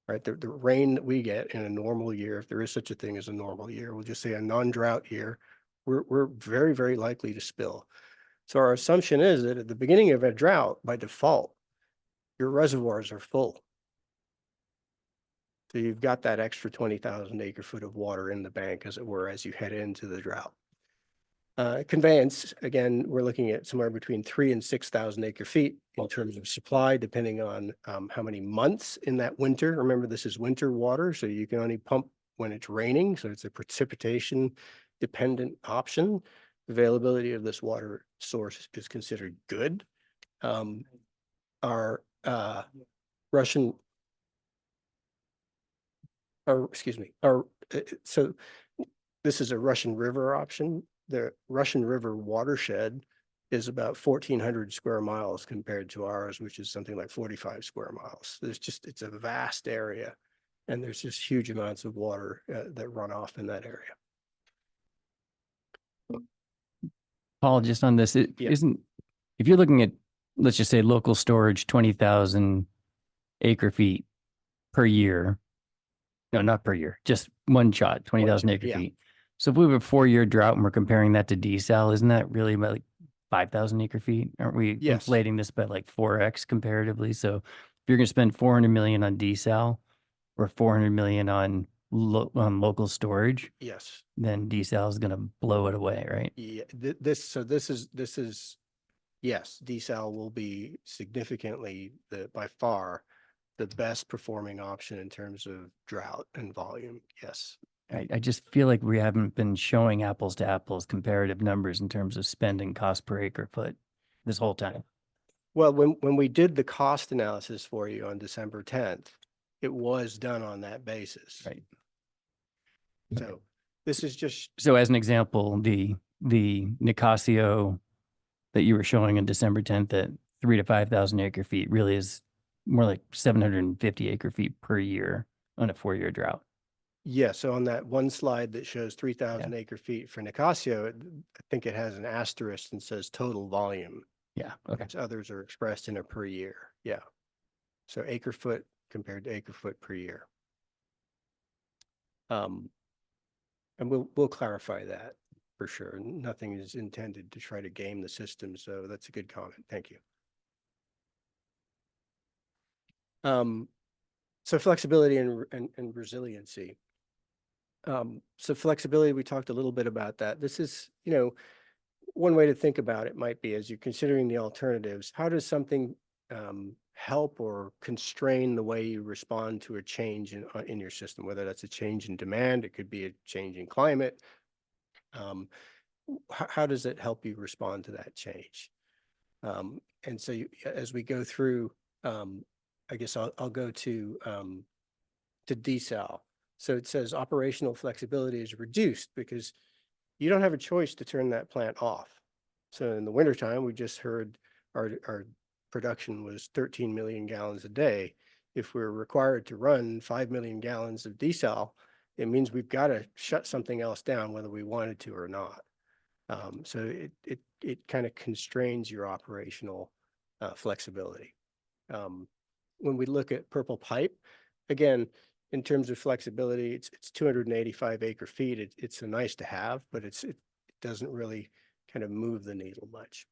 right? The rain that we get in a normal year, if there is such a thing as a normal year, we'll just say a non-drought year, we're very, very likely to spill. So our assumption is that at the beginning of a drought, by default, your reservoirs are full. So you've got that extra 20,000 acre foot of water in the bank, as it were, as you head into the drought. Conveyance, again, we're looking at somewhere between 3,000 and 6,000 acre feet in terms of supply, depending on how many months in that winter. Remember, this is winter water, so you can only pump when it's raining. So it's a precipitation dependent option. Availability of this water source is considered good. Our so this is a Russian River option. The Russian River watershed is about 1,400 square miles compared to ours, which is something like 45 square miles. It's a vast area, and there's just huge amounts of water that run off in that area. Paul, just on this, it isn't, if you're looking at, let's just say local storage, 20,000 acre feet per year. No, not per year, just one shot, 20,000 acre feet. So if we have a 4-year drought and we're comparing that to desal, isn't that really about like 5,000 acre feet? Aren't we inflating this by like 4x comparatively? So if you're going to spend 400 million on desal or 400 million on local storage, then desal is going to blow it away, right? Yeah, yes, desal will be significantly by far the best performing option in terms of drought and volume. Yes. I just feel like we haven't been showing apples to apples comparative numbers in terms of spending cost per acre foot this whole time. Well, when we did the cost analysis for you on December 10th, it was done on that basis. Right. So this is just, So as an example, the Nicasio that you were showing on December 10th at 3,000 to 5,000 acre feet really is more like 750 acre feet per year on a 4-year drought. yeah, so on that one slide that shows 3,000 acre feet for Nicasio, I think it has an asterisk and says total volume. Yeah. Okay. whereas Others are expressed in a per year. Yeah. So acre foot compared to acre foot per year. And we'll clarify that for sure. Nothing is intended to try to game the system. So that's a good comment. Thank you. So flexibility and resiliency. So flexibility, we talked a little bit about that. This is, one way to think about it might be as you're considering the alternatives, how does something help or constrain the way you respond to a change in your system, whether that's a change in demand, it could be a change in climate. How does it help you respond to that change? And so as we go through, I guess I'll go to desal. So it says operational flexibility is reduced because you don't have a choice to turn that plant off. So in the wintertime, we just heard our production was 13 million gallons a day. If we're required to run 5 million gallons of desal, it means we've got to shut something else down, whether we wanted to or not. So it kind of constrains your operational flexibility. When we look at Purple Pipe, again, in terms of flexibility, it's 285 acre feet. It's a nice to have, but it doesn't really kind of move the needle much.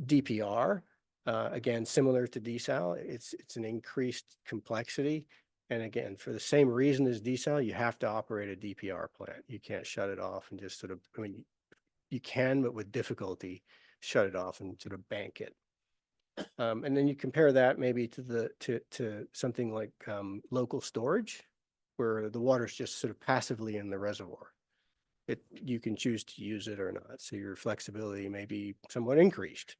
DPR, again, similar to desal, it's an increased complexity. And again, for the same reason as desal, you have to operate a DPR plant. You can't shut it off and just sort of, I mean, you can, but with difficulty, shut it off and sort of bank it. And then you compare that maybe to something like local storage, where the water's just sort of passively in the reservoir. You can choose to use it or not. So your flexibility may be somewhat increased.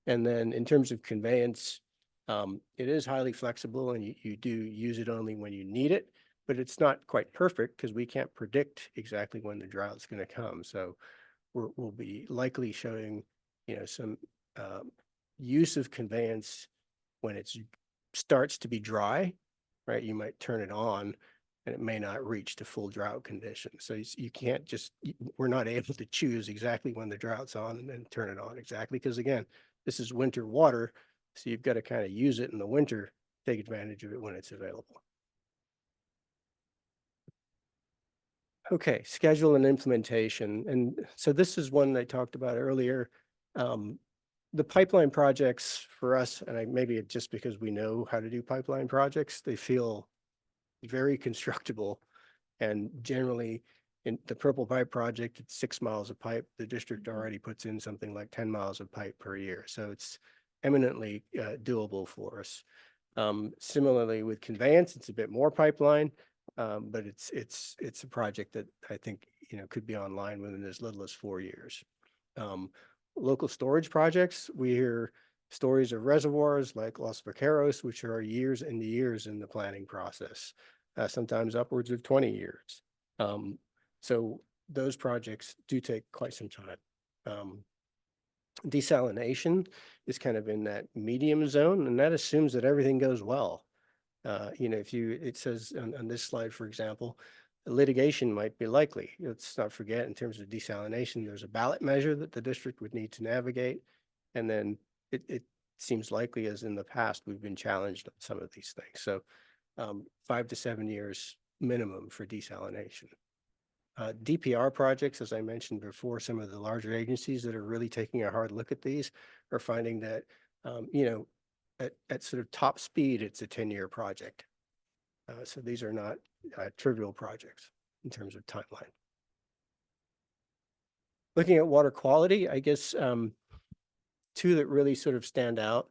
And then in terms of conveyance, it is highly flexible and you do use it only when you need it, but it's not quite perfect because we can't predict exactly when the drought's going to come. So we'll be likely showing, some use of conveyance when it starts to be dry, right? You might turn it on and it may not reach to full drought condition. So you can't we're not able to choose exactly when the drought's on and then turn it on exactly. Because again, this is winter water. So you've got to kind of use it in the winter, take advantage of it when it's available. Okay, schedule and implementation. And so this is one I talked about earlier. The pipeline projects for us, and maybe it's just because we know how to do pipeline projects, they feel very constructible. And generally in the Purple Pipe project, it's 6 miles of pipe. The district already puts in something like 10 miles of pipe per year. So it's eminently doable for us. Similarly with conveyance, it's a bit more pipeline, but it's a project that I think, could be online within as little as 4 years. Local storage projects, we hear stories of reservoirs like Los Vaqueros, which are years and years in the planning process, sometimes upwards of 20 years. So those projects do take quite some time. Desalination is kind of in that medium zone, and that assumes that everything goes well. It says on this slide, for example, litigation might be likely. Let's not forget, in terms of desalination, there's a ballot measure that the district would need to navigate. And then it seems likely, as in the past, we've been challenged on some of these things. So 5 to 7 years minimum for desalination. DPR projects, as I mentioned before, some of the larger agencies that are really taking a hard look at these are finding that, at sort of top speed, it's a 10-year project. So these are not trivial projects in terms of timeline. Looking at water quality, I guess 2 that really sort of stand out.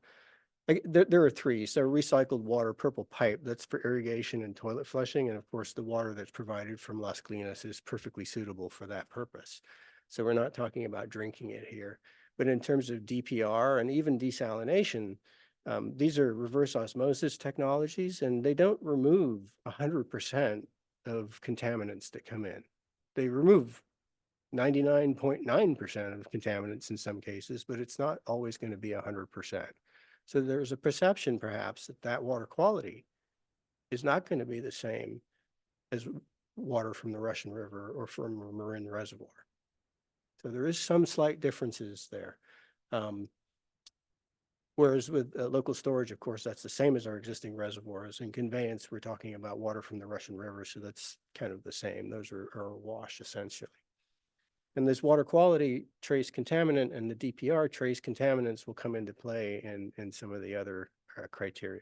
There are three. So recycled water, purple pipe, that's for irrigation and toilet flushing. And of course, the water that's provided from Las Colinas is perfectly suitable for that purpose. So we're not talking about drinking it here. But in terms of DPR and even desalination, these are reverse osmosis technologies, and they don't remove 100% of contaminants that come in. They remove 99.9% of contaminants in some cases, but it's not always going to be 100%. So there's a perception perhaps that water quality is not going to be the same as water from the Russian River or from a Marin reservoir. So there is some slight differences there. Whereas with local storage, of course, that's the same as our existing reservoirs. In conveyance, we're talking about water from the Russian River, so that's kind of the same. Those are a wash essentially. And this water quality trace contaminant and the DPR trace contaminants will come into play in some of the other criteria.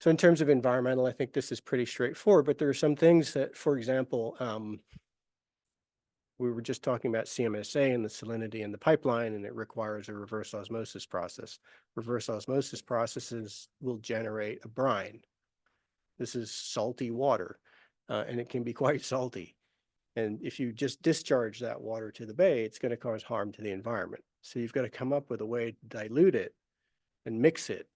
So in terms of environmental, I think this is pretty straightforward, but there are some things that, for example, we were just talking about CMSA and the salinity in the pipeline, and it requires a reverse osmosis process. Reverse osmosis processes will generate a brine. This is salty water, and it can be quite salty. And if you just discharge that water to the bay, it's going to cause harm to the environment. So you've got to come up with a way to dilute it and mix it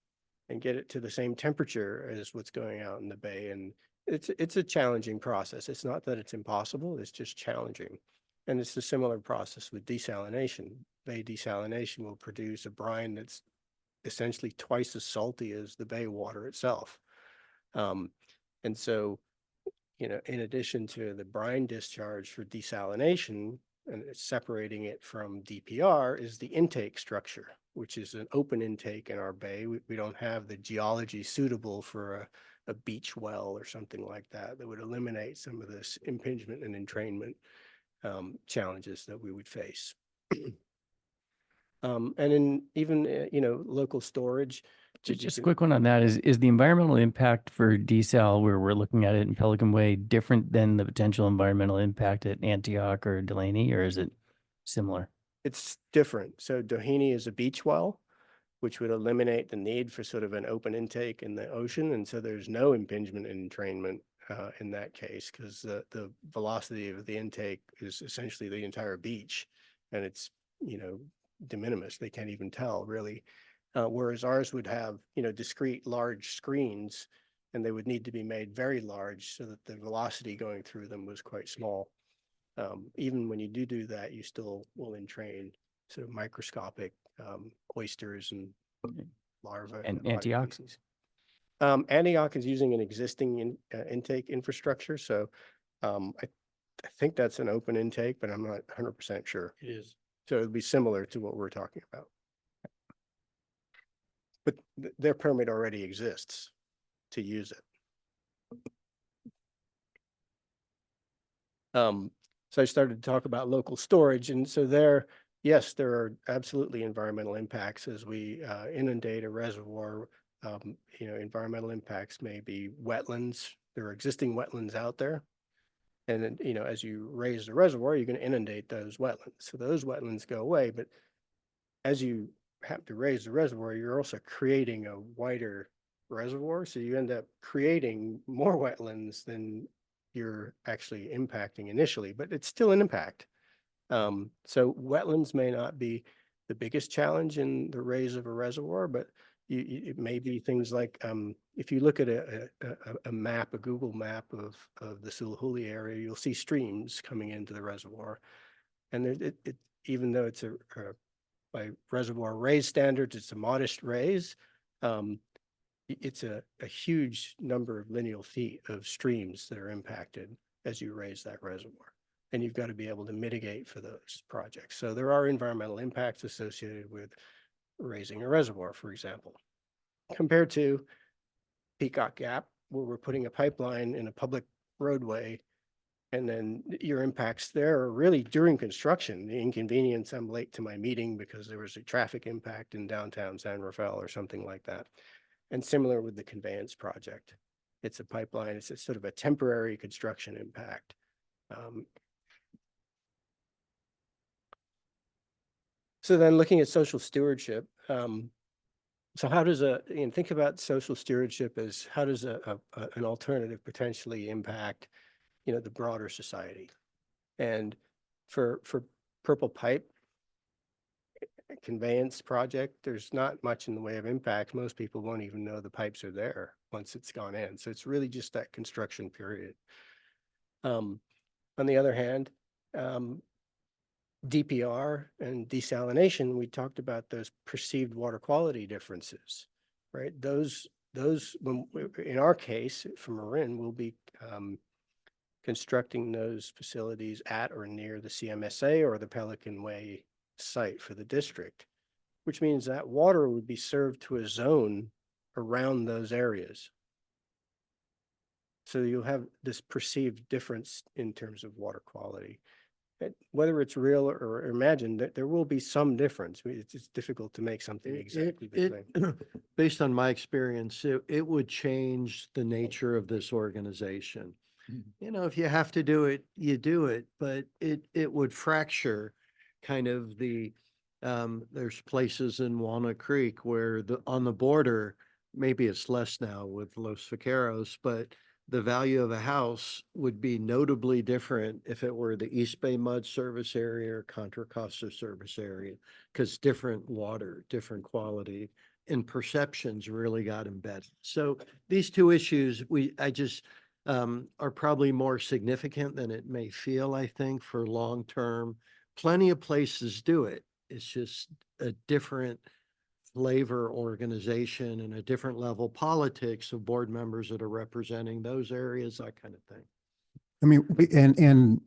and get it to the same temperature as what's going out in the bay. And it's a challenging process. It's not that it's impossible, it's just challenging. And it's a similar process with desalination. Bay desalination will produce a brine that's essentially twice as salty as the bay water itself. And so, you know, in addition to the brine discharge for desalination and separating it from DPR is the intake structure, which is an open intake in our bay. We don't have the geology suitable for a beach well or something like that would eliminate some of this impingement and entrainment challenges that we would face. And in even, you know, local storage. Just a quick one on that. Is the environmental impact for desal, where we're looking at it in Pelican Way, different than the potential environmental impact at Antioch or Delaney, or is it similar? It's different. So Doheny is a beach well, which would eliminate the need for sort of an open intake in the ocean. And so there's no impingement and entrainment in that case, because the velocity of the intake is essentially the entire beach, and it's, you know, de minimis. They can't even tell really. Whereas ours would have, you know, discrete large screens, and they would need to be made very large so that the velocity going through them was quite small. Even when you do that, you still will entrain sort of microscopic oysters and larvae. And Antioch? Antioch is using an existing intake infrastructure, so I think that's an open intake, but I'm not 100% sure. It is. So it would be similar to what we're talking about. But their permit already exists to use it. So I started to talk about local storage, and so there, yes, there are absolutely environmental impacts as we inundate a reservoir. You know, environmental impacts may be wetlands. There are existing wetlands out there. And then, you know, as you raise the reservoir, you're going to inundate those wetlands. So those wetlands go away. But as you have to raise the reservoir, you're also creating a wider reservoir. So you end up creating more wetlands than you're actually impacting initially, but it's still an impact. So wetlands may not be the biggest challenge in the raise of a reservoir, but it may be things like if you look at a map, a Google map of the Sulahuli area, you'll see streams coming into the reservoir. And even though it's by reservoir raise standards, it's a modest raise. It's a huge number of lineal feet of streams that are impacted as you raise that reservoir. And you've got to be able to mitigate for those projects. So there are environmental impacts associated with raising a reservoir, for example, compared to Peacock Gap, where we're putting a pipeline in a public roadway. And then your impacts there are really during construction. The inconvenience, I'm late to my meeting because there was a traffic impact in downtown San Rafael or something like that. And similar with the conveyance project. It's a pipeline, it's a sort of a temporary construction impact. So then looking at social stewardship, so how does think about social stewardship as how does an alternative potentially impact, the broader society? And for Purple Pipe conveyance project, there's not much in the way of impact. Most people won't even know the pipes are there once it's gone in. So it's really just that construction period. On the other hand, DPR and desalination, we talked about those perceived water quality differences, right? Those in our case for Marin, we'll be constructing those facilities at or near the CMSA or the Pelican Way site for the district, which means that water would be served to a zone around those areas. So you'll have this perceived difference in terms of water quality. Whether it's real or imagined, there will be some difference. It's difficult to make something exactly the same. Based on my experience, it would change the nature of this organization. If you have to do it, you do it, but it would fracture kind of there's places in Walnut Creek where on the border, maybe it's less now with Los Vaqueros, but the value of a house would be notably different if it were the East Bay Mud Service Area or Contra Costa Service Area, because different water, different quality, and perceptions really got embedded. So these two issues, are probably more significant than it may feel, I think, for long-term. Plenty of places do it. It's just a different flavor organization and a different level politics of board members that are representing those areas, that kind of thing. I mean,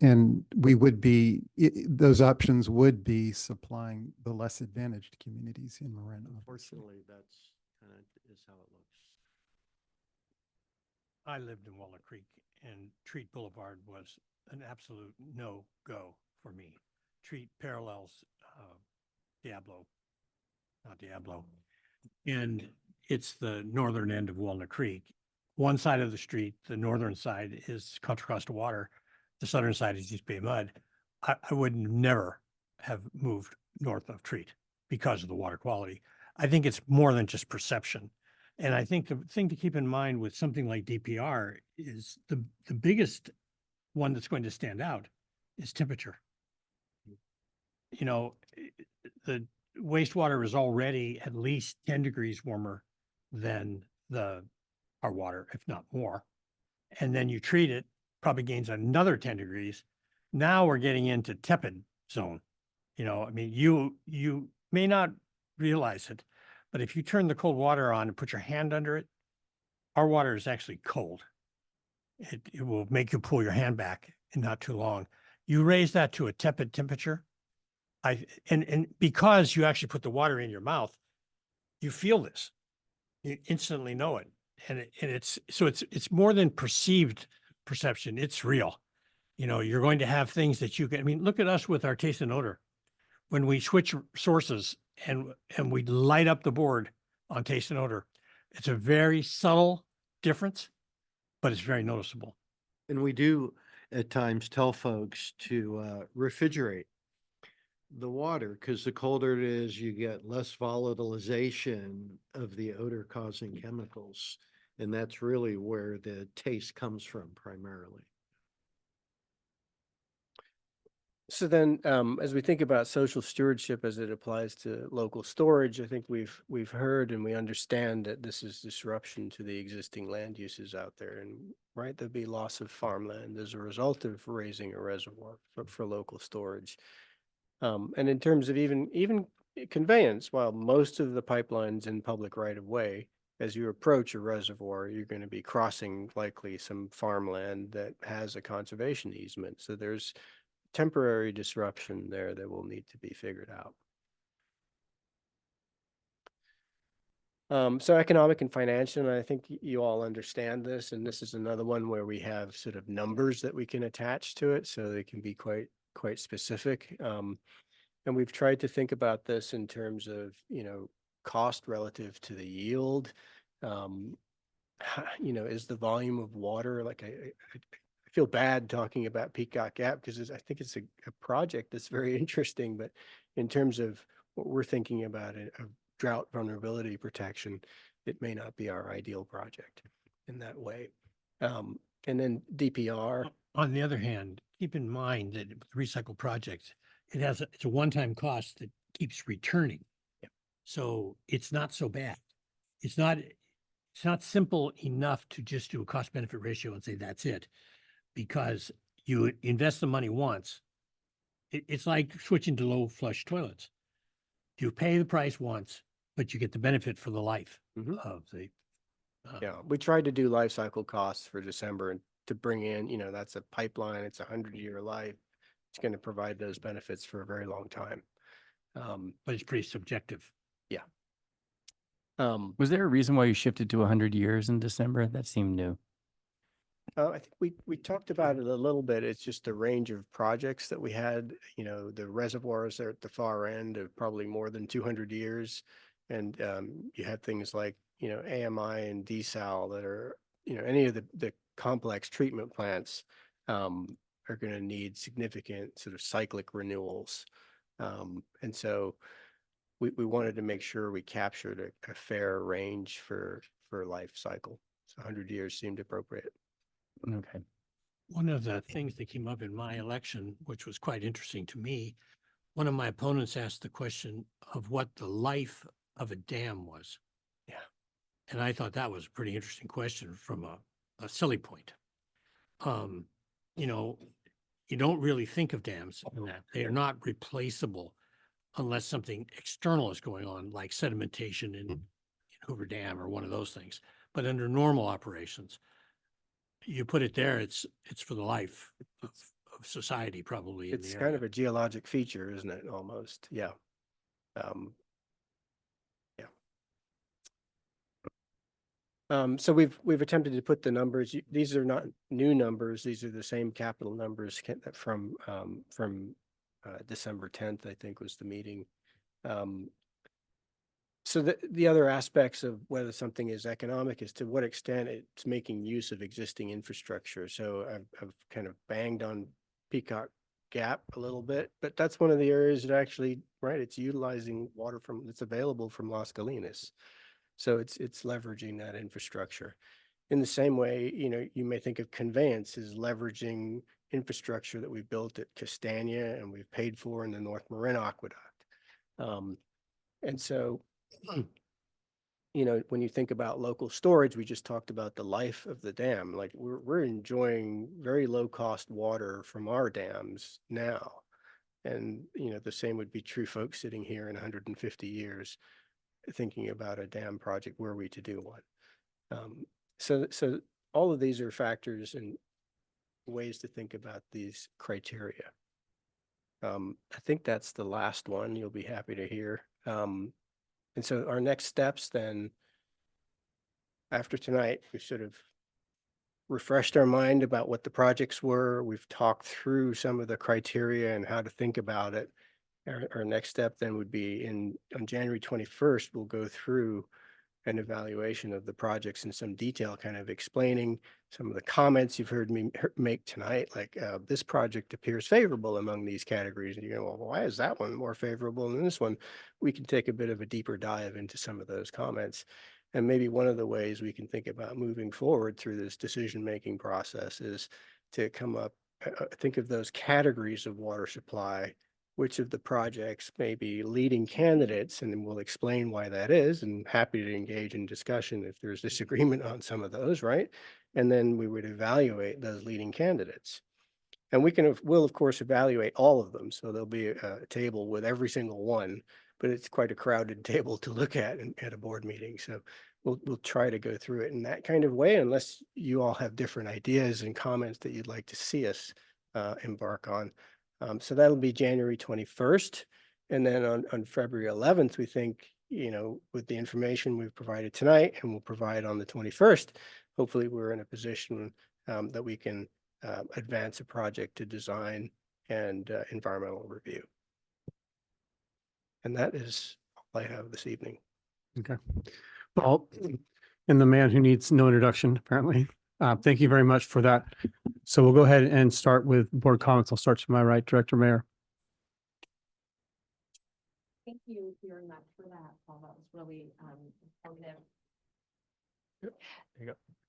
and we would be, those options would be supplying the less advantaged communities in Marin. Unfortunately, that's kind of is how it looks. I lived in Walnut Creek, and Treat Boulevard was an absolute no-go for me. Treat parallels not Diablo. And it's the northern end of Walnut Creek. One side of the street, the northern side, is Contra Costa Water. The southern side is East Bay Mud. I would never have moved north of Treat because of the water quality. I think it's more than just perception. And I think the thing to keep in mind with something like DPR is the biggest one that's going to stand out is temperature. The wastewater is already at least 10 degrees warmer than our water, if not more. And then you treat it, probably gains another 10 degrees. Now we're getting into tepid zone. You may not realize it, but if you turn the cold water on and put your hand under it, our water is actually cold. It will make you pull your hand back in not too long. You raise that to a tepid temperature, and because you actually put the water in your mouth, you feel this. You instantly know it, and it's more than perceived perception. It's real. You're going to have things that you can. I mean, look at us with our taste and odor. When we switch sources and we light up the board on taste and odor, it's a very subtle difference, but it's very noticeable. And we do at times tell folks to refrigerate the water, because the colder it is, you get less volatilization of the odor causing chemicals. And that's really where the taste comes from primarily. So then, as we think about social stewardship as it applies to local storage, I think we've heard and we understand that this is disruption to the existing land uses out there, and right, there'll be loss of farmland as a result of raising a reservoir for local storage. And in terms of even conveyance, while most of the pipelines in public right of way, as you approach a reservoir, you're going to be crossing likely some farmland that has a conservation easement. So there's temporary disruption there that will need to be figured out. So economic and financial, and I think you all understand this, and this is another one where we have sort of numbers that we can attach to it, so they can be quite specific. And we've tried to think about this in terms of, cost relative to the yield. Is the volume of water, like I feel bad talking about Peacock Gap because I think it's a project that's very interesting, but in terms of what we're thinking about a drought vulnerability protection, it may not be our ideal project in that way. And then DPR, On the other hand, keep in mind that with recycle projects, it's a one-time cost that keeps returning. Yep. So it's not so bad. It's not simple enough to just do a cost benefit ratio and say that's it. Because you invest the money once. It's like switching to low flush toilets. You pay the price once, but you get the benefit for the life Mhm. of the. yeah, we tried to do life cycle costs for December and to bring in, that's a pipeline, it's 100-year life. It's going to provide those benefits for a very long time. But it's pretty subjective. Was there a reason why you shifted to 100 years in December? That seemed new. I think we talked about it a little bit. It's just the range of projects that we had, the reservoirs are at the far end of probably more than 200 years. And you have things like, AMI and desal that are, any of the complex treatment plants are going to need significant sort of cyclic renewals. And so we wanted to make sure we captured a fair range for life cycle. So 100 years seemed appropriate. Okay. One of the things that came up in my election, which was quite interesting to me, one of my opponents asked the question of what the life of a dam was. Yeah. And I thought that was a pretty interesting question from a silly point. You don't really think of dams in that. They are not replaceable unless something external is going on, like sedimentation in Hoover Dam or one of those things. But under normal operations, you put it there, it's for the life of society, probably. It's kind of a geologic feature, isn't it? Almost. Yeah. So we've attempted to put the numbers. These are not new numbers. These are the same capital numbers from December 10th, I think was the meeting. So the other aspects of whether something is economic is to what extent it's making use of existing infrastructure. So I've kind of banged on Peacock Gap a little bit, but that's one of the areas that actually, right, it's utilizing water that's available from Las Colinas. So it's leveraging that infrastructure. In the same way, you may think of conveyance as leveraging infrastructure that we built at Castagna and we've paid for in the North Marin Aqueduct. And so, when you think about local storage, we just talked about the life of the dam. Like we're enjoying very low cost water from our dams now. And, the same would be true folks sitting here in 150 years thinking about a dam project were we to do one. So all of these are factors and ways to think about these criteria. I think that's the last one you'll be happy to hear. And so our next steps then, after tonight, we've sort of refreshed our mind about what the projects were. We've talked through some of the criteria and how to think about it. Our next step then would be on January 21st, we'll go through an evaluation of the projects in some detail, kind of explaining some of the comments you've heard me make tonight, like this project appears favorable among these categories. And you go, well, why is that one more favorable than this one? We can take a bit of a deeper dive into some of those comments. And maybe one of the ways we can think about moving forward through this decision-making process is to come up, think of those categories of water supply, which of the projects may be leading candidates, and then we'll explain why that is, and happy to engage in discussion if there's disagreement on some of those, right? And then we would evaluate those leading candidates. And we'll of course evaluate all of them. So there'll be a table with every single one, but it's quite a crowded table to look at a board meeting. So we'll try to go through it in that kind of way, unless you all have different ideas and comments that you'd like to see us embark on. So that'll be January 21st. And then on February 11th, we think, with the information we've provided tonight and we'll provide on the 21st, hopefully we're in a position that we can advance a project to design and environmental review. And that is all I have this evening. Okay. Well, and the man who needs no introduction, apparently. Thank you very much for that. So we'll go ahead and start with board comments. I'll start to my right, Director Mayor. Thank you very much for that, Paul. That was really, informative.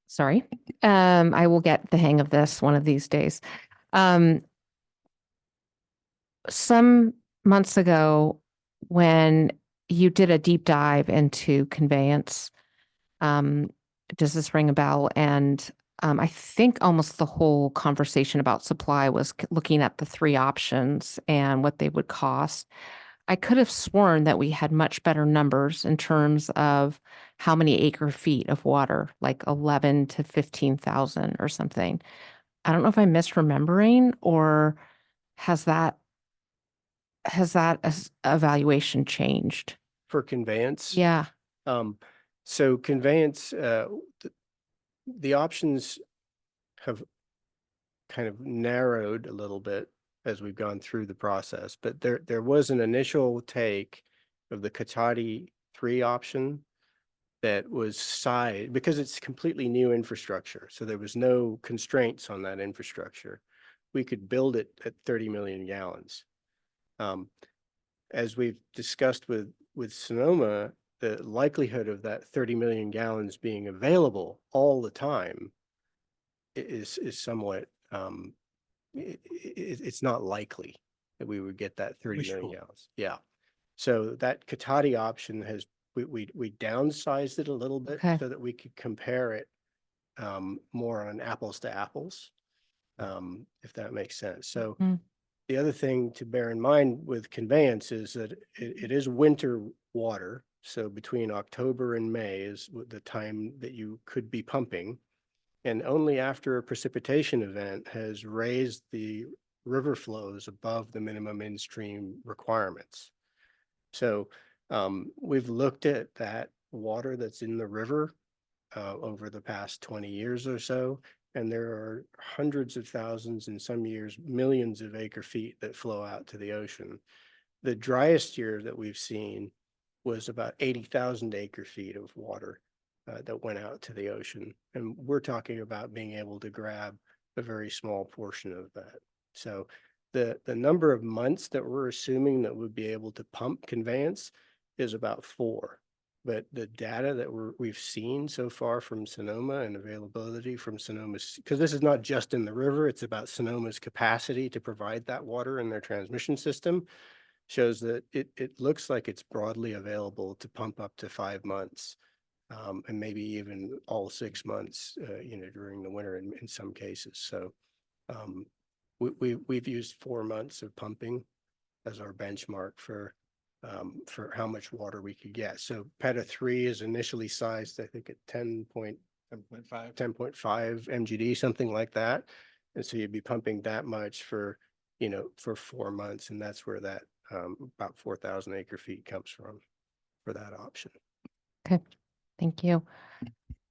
Sorry. I will get the hang of this one of these days. Some months ago, when you did a deep dive into conveyance, does this ring a bell? And I think almost the whole conversation about supply was looking at the three options and what they would cost. I could have sworn that we had much better numbers in terms of how many acre feet of water, like 11 to 15,000 or something. I don't know if I'm misremembering, or has that evaluation changed? For conveyance? Yeah. So conveyance, the options have kind of narrowed a little bit as we've gone through the process, but there was an initial take of the Cotati 3 option that was sized because it's completely new infrastructure. So there was no constraints on that infrastructure. We could build it at 30 million gallons. As we've discussed with Sonoma, the likelihood of that 30 million gallons being available all the time is somewhat, it's not likely that we would get that 30 million gallons. Yeah. So that Cotati option has, we downsized it a little bit so that we could compare it more on apples to apples, if that makes sense. So the other thing to bear in mind with conveyance is that it is winter water. So between October and May is the time that you could be pumping. And only after a precipitation event has raised the river flows above the minimum in-stream requirements. So we've looked at that water that's in the river over the past 20 years or so, and there are hundreds of thousands, in some years, millions of acre feet that flow out to the ocean. The driest year that we've seen was about 80,000 acre feet of water that went out to the ocean. And we're talking about being able to grab a very small portion of that. So the number of months that we're assuming that we'd be able to pump conveyance is about 4. But the data that we've seen so far from Sonoma and availability from Sonoma's, because this is not just in the river, it's about Sonoma's capacity to provide that water in their transmission system, shows that it looks like it's broadly available to pump up to 5 months. And maybe even all 6 months, during the winter in some cases. So we've used 4 months of pumping as our benchmark for how much water we could get. So PETA 3 is initially sized, I think, at 10.5 MGD, something like that. And so you'd be pumping that much for 4 months, and that's where that about 4,000 acre feet comes from for that option. Okay. Thank you.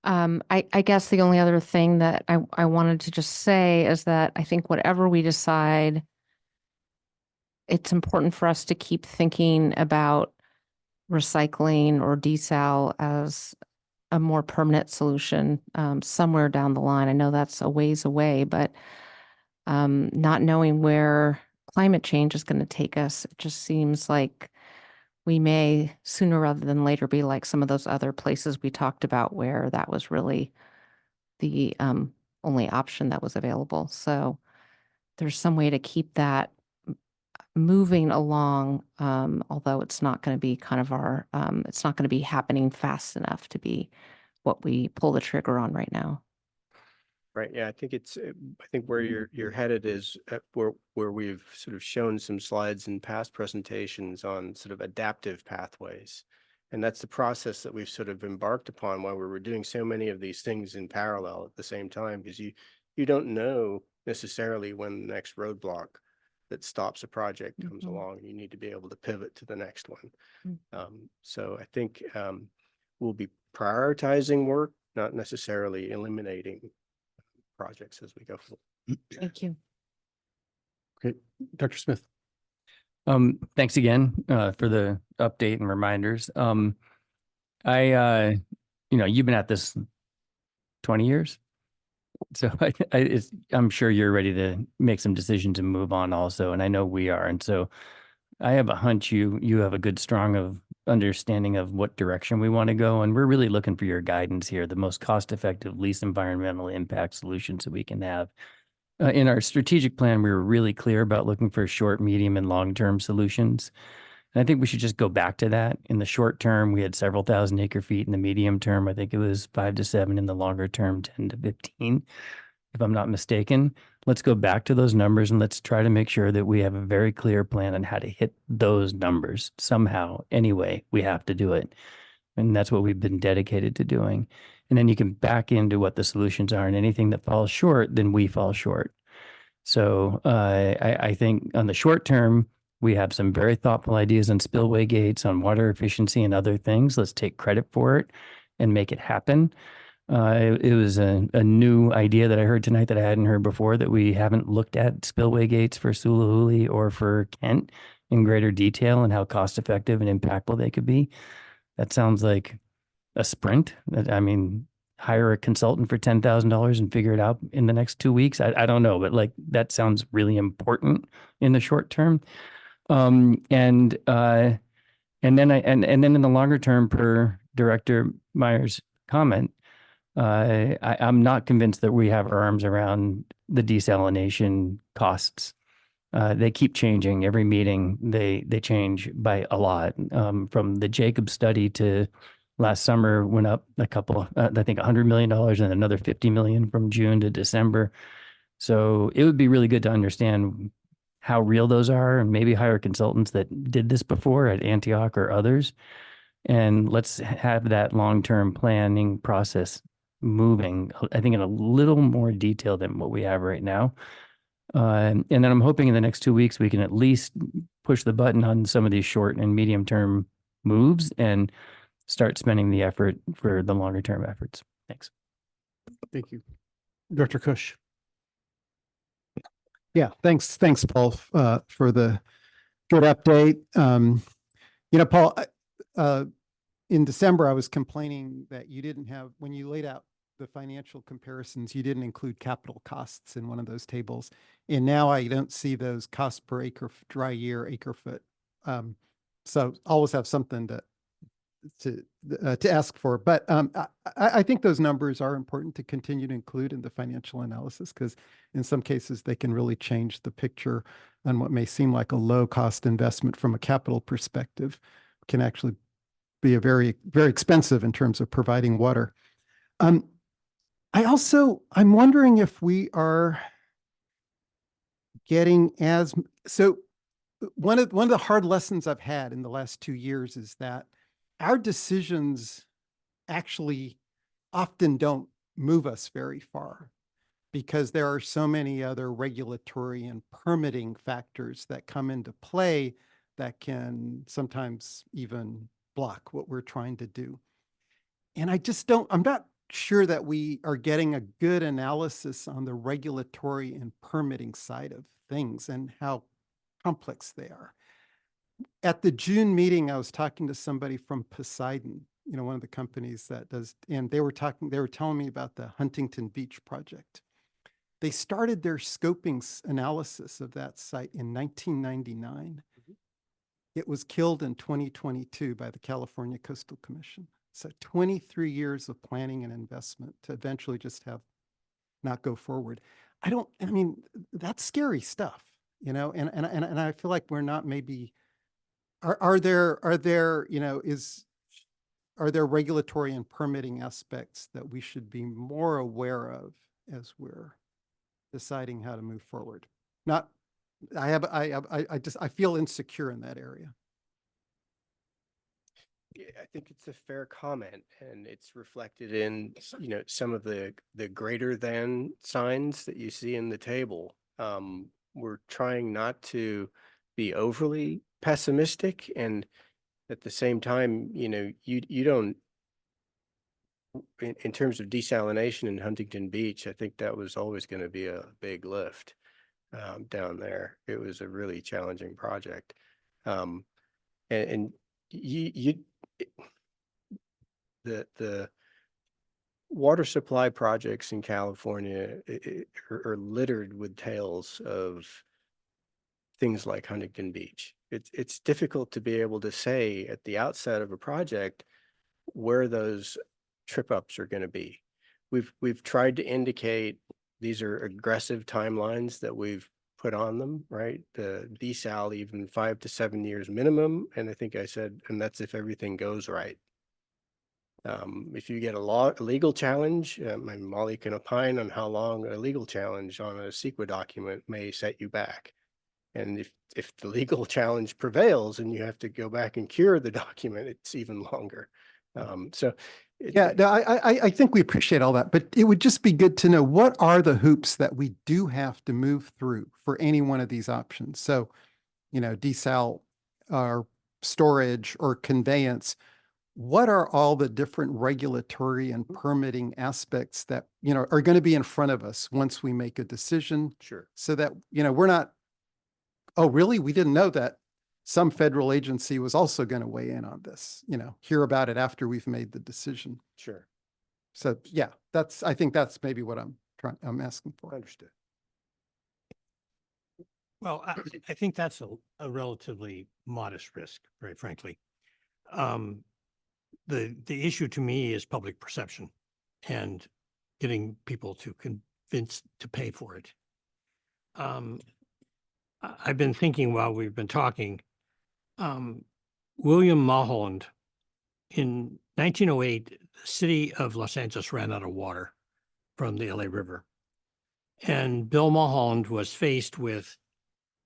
I guess the only other thing that I wanted to just say is that I think whatever we decide, it's important for us to keep thinking about recycling or desal as a more permanent solution somewhere down the line. I know that's a ways away, but not knowing where climate change is going to take us, it just seems like we may sooner rather than later be like some of those other places we talked about where that was really the only option that was available. So there's some way to keep that moving along, although it's not going to be kind of our, it's not going to be happening fast enough to be what we pull the trigger on right now. Right. Yeah, I think I think where you're headed is where we've sort of shown some slides in past presentations on sort of adaptive pathways. And that's the process that we've sort of embarked upon while we were doing so many of these things in parallel at the same time, because you don't know necessarily when the next roadblock that stops a project comes along, and you need to be able to pivot to the next one. So I think we'll be prioritizing work, not necessarily eliminating projects as we go forward. Thank you. Okay, Dr. Smith. Thanks again for the update and reminders. You've been at this 20 years. So I'm sure you're ready to make some decisions and move on also. And I know we are. And so I have a hunch you have a good strong of understanding of what direction we want to go, and we're really looking for your guidance here, the most cost-effective, least environmental impact solutions that we can have. In our strategic plan, we were really clear about looking for short, medium, and long-term solutions. And I think we should just go back to that. In the short term, we had several thousand acre feet. In the medium term, I think it was 5 to 7. In the longer term, 10 to 15, if I'm not mistaken. Let's go back to those numbers and let's try to make sure that we have a very clear plan on how to hit those numbers somehow. Anyway, we have to do it. And that's what we've been dedicated to doing. And then you can back into what the solutions are, and anything that falls short, then we fall short. So I think on the short term, we have some very thoughtful ideas on spillway gates, on water efficiency and other things. Let's take credit for it and make it happen. It was a new idea that I heard tonight that I hadn't heard before, that we haven't looked at spillway gates for Sulauli or for Kent in greater detail and how cost effective and impactful they could be. That sounds like a sprint. I mean, hire a consultant for $10,000 and figure it out in the next 2 weeks. I don't know, but like that sounds really important in the short term. And then in the longer term, per Director Meyer's comment, I'm not convinced that we have our arms around the desalination costs. They keep changing every meeting. They change by a lot. From the Jacob study to last summer went up a couple, I think $100 million and another 50 million from June to December. So it would be really good to understand how real those are, and maybe hire consultants that did this before at Antioch or others. And let's have that long-term planning process moving, I think, in a little more detail than what we have right now. And then I'm hoping in the next 2 weeks, we can at least push the button on some of these short and medium-term moves and start spending the effort for the longer-term efforts. Thanks. Thank you. Director Kush. Yeah, thanks, Paul, for the good update. Paul, in December, I was complaining that you didn't have, when you laid out the financial comparisons, you didn't include capital costs in one of those tables. And now I don't see those costs per acre, dry year, acre foot. So always have something to ask for. But I think those numbers are important to continue to include in the financial analysis, because in some cases they can really change the picture on what may seem like a low cost investment from a capital perspective, can actually be a very, very expensive in terms of providing water. I'm wondering if we are getting one of the hard lessons I've had in the last 2 years is that our decisions actually often don't move us very far, because there are so many other regulatory and permitting factors that come into play that can sometimes even block what we're trying to do. And I'm not sure that we are getting a good analysis on the regulatory and permitting side of things and how complex they are. At the June meeting, I was talking to somebody from Poseidon, one of the companies that does, and they were telling me about the Huntington Beach project. They started their scoping analysis of that site in 1999. It was killed in 2022 by the California Coastal Commission. So 23 years of planning and investment to eventually just not go forward. That's scary stuff, and I feel like we're not maybe, are there regulatory and permitting aspects that we should be more aware of as we're deciding how to move forward? I feel insecure in that area. Yeah, I think it's a fair comment, and it's reflected in, some of the greater than signs that you see in the table. We're trying not to be overly pessimistic, and at the same time, you don't, in terms of desalination in Huntington Beach, I think that was always going to be a big lift down there. It was a really challenging project. And the water supply projects in California are littered with tales of things like Huntington Beach. It's difficult to be able to say at the outset of a project where those trip ups are going to be. We've tried to indicate these are aggressive timelines that we've put on them, right? The desal even 5 to 7 years minimum. And I think I said, and that's if everything goes right. If you get a legal challenge, and Molly can opine on how long a legal challenge on a CEQA document may set you back. And if the legal challenge prevails and you have to go back and cure the document, it's even longer. Yeah, no, I think we appreciate all that, but it would just be good to know what are the hoops that we do have to move through for any one of these options. So, desal or storage or conveyance, what are all the different regulatory and permitting aspects that, are going to be in front of us once we make a decision? Sure. So that, we're not, oh, really? We didn't know that some federal agency was also going to weigh in on this, hear about it after we've made the decision. Sure. So yeah, I think that's maybe what I'm asking for. Understood. Well, I think that's a relatively modest risk, very frankly. The issue to me is public perception and getting people to convince to pay for it. I've been thinking while we've been talking, William Mulholland, in 1908, the city of Los Angeles ran out of water from the LA River. And Bill Mulholland was faced with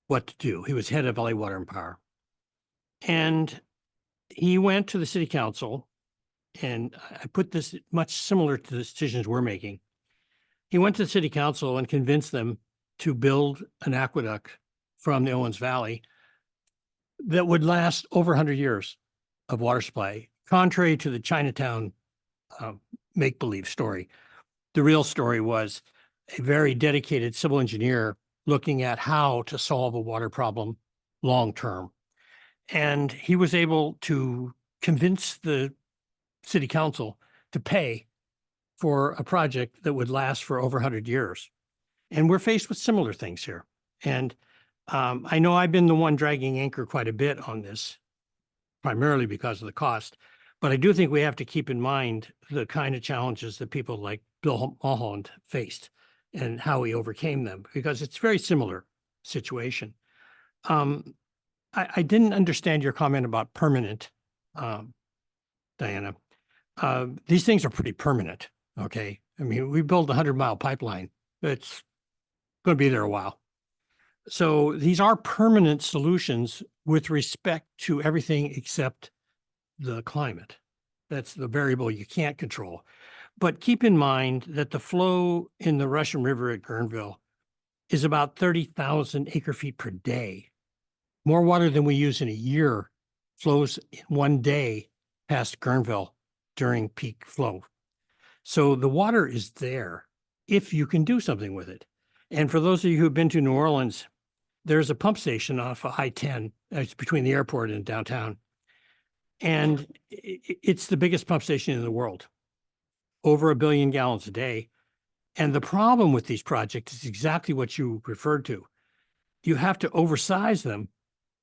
what to do. He was head of LA Water and Power. And he went to the city council, and I put this much similar to the decisions we're making. He went to the city council and convinced them to build an aqueduct from the Owens Valley that would last over 100 years of water supply, contrary to the Chinatown make-believe story. The real story was a very dedicated civil engineer looking at how to solve a water problem long-term. And he was able to convince the city council to pay for a project that would last for over 100 years. And we're faced with similar things here. And I know I've been the one dragging anchor quite a bit on this, primarily because of the cost, but I do think we have to keep in mind the kind of challenges that people like Bill Mulholland faced and how he overcame them, because it's a very similar situation. I didn't understand your comment about permanent, Diana. These things are pretty permanent, okay? I mean, we build a 100-mile pipeline. It's going to be there a while. So these are permanent solutions with respect to everything except the climate. That's the variable you can't control. But keep in mind that the flow in the Russian River at Guerneville is about 30,000 acre feet per day. More water than we use in a year flows in one day past Guerneville during peak flow. So the water is there if you can do something with it. And for those of you who've been to New Orleans, there's a pump station off of I-10. It's between the airport and downtown. And it's the biggest pump station in the world, over 1 billion gallons a day. And the problem with these projects is exactly what you referred to. You have to oversize them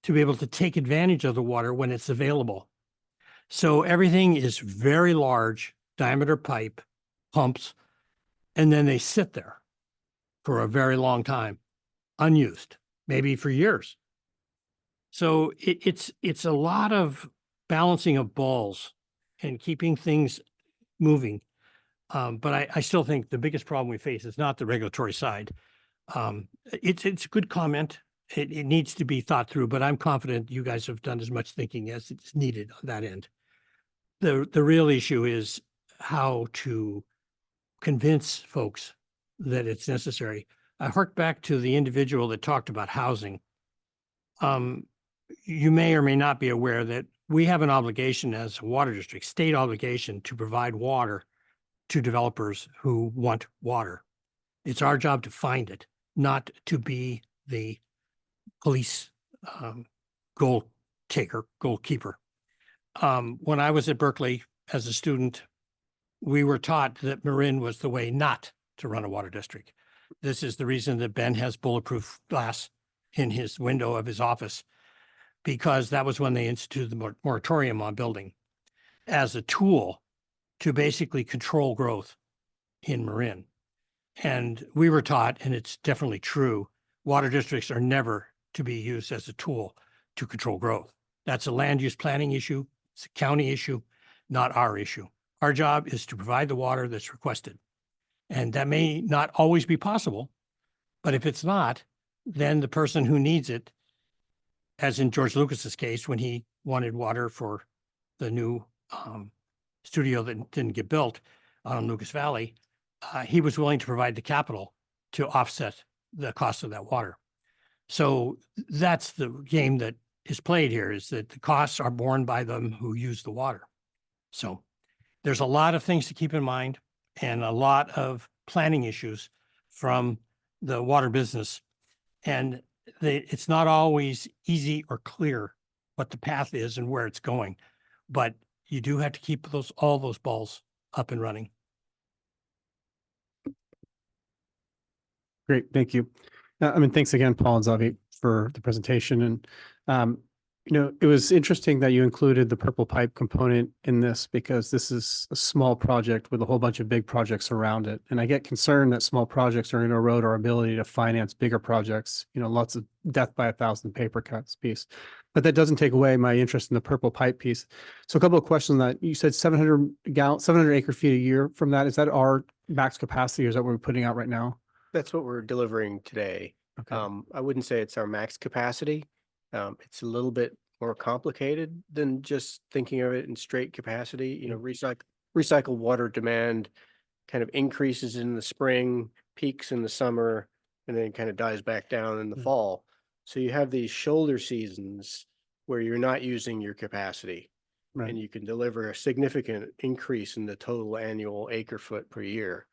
to be able to take advantage of the water when it's available. So everything is very large diameter pipe pumps, and then they sit there for a very long time, unused, maybe for years. So it's a lot of balancing of balls and keeping things moving. But I still think the biggest problem we face is not the regulatory side. It's a good comment. It needs to be thought through, but I'm confident you guys have done as much thinking as it's needed on that end. The real issue is how to convince folks that it's necessary. I hark back to the individual that talked about housing. You may or may not be aware that we have an obligation as a water district, state obligation, to provide water to developers who want water. It's our job to find it, not to be the police goalkeeper. When I was at Berkeley as a student, we were taught that Marin was the way not to run a water district. This is the reason that Ben has bulletproof glass in his window of his office because that was when they instituted the moratorium on building as a tool to basically control growth in Marin. And we were taught, and it's definitely true, water districts are never to be used as a tool to control growth. That's a land use planning issue. It's a county issue, not our issue. Our job is to provide the water that's requested. And that may not always be possible, but if it's not, then the person who needs it, as in George Lucas's case, when he wanted water for the new studio that didn't get built on Lucas Valley, he was willing to provide the capital to offset the cost of that water. So that's the game that is played here, is that the costs are borne by them who use the water. So there's a lot of things to keep in mind and a lot of planning issues from the water business. And it's not always easy or clear what the path is and where it's going, but you do have to keep all those balls up and running. Great, thank you. I mean, thanks again, Paul and Zavi, for the presentation. And, it was interesting that you included the purple pipe component in this because this is a small project with a whole bunch of big projects around it. And I get concerned that small projects are going to erode our ability to finance bigger projects, lots of death by 1,000 paper cuts piece. But that doesn't take away my interest in the purple pipe piece. So a couple of questions on that. You said 700 acre feet a year from that. Is that our max capacity or is that what we're putting out right now? That's what we're delivering today. Okay. I wouldn't say it's our max capacity. It's a little bit more complicated than just thinking of it in straight capacity. Recycled water demand kind of increases in the spring, peaks in the summer, and then kind of dies back down in the fall. So you have these shoulder seasons where you're not using your capacity. Right. And you can deliver a significant increase in the total annual acre foot per year.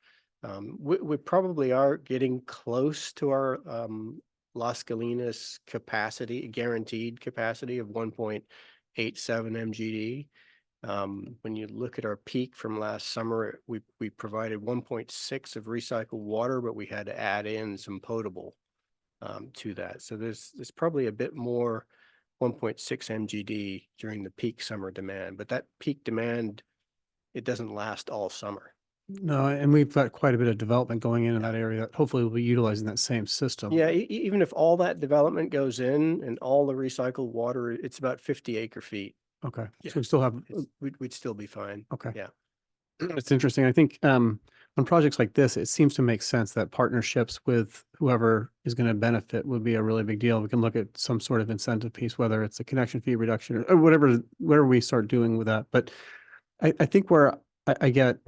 We probably are getting close to our Las Galinas capacity, guaranteed capacity of 1.87 MGD. When you look at our peak from last summer, we provided 1.6 of recycled water, but we had to add in some potable to that. So there's probably a bit more 1.6 MGD during the peak summer demand, but that peak demand, it doesn't last all summer. No, and we've got quite a bit of development going in that area that hopefully we'll be utilizing that same system. Yeah, even if all that development goes in and all the recycled water, it's about 50 acre feet. Okay. Yeah. So we still have, We'd still be fine. okay. Yeah. It's interesting. I think on projects like this, it seems to make sense that partnerships with whoever is going to benefit would be a really big deal. We can look at some sort of incentive piece, whether it's a connection fee reduction or whatever we start doing with that. But I think where I get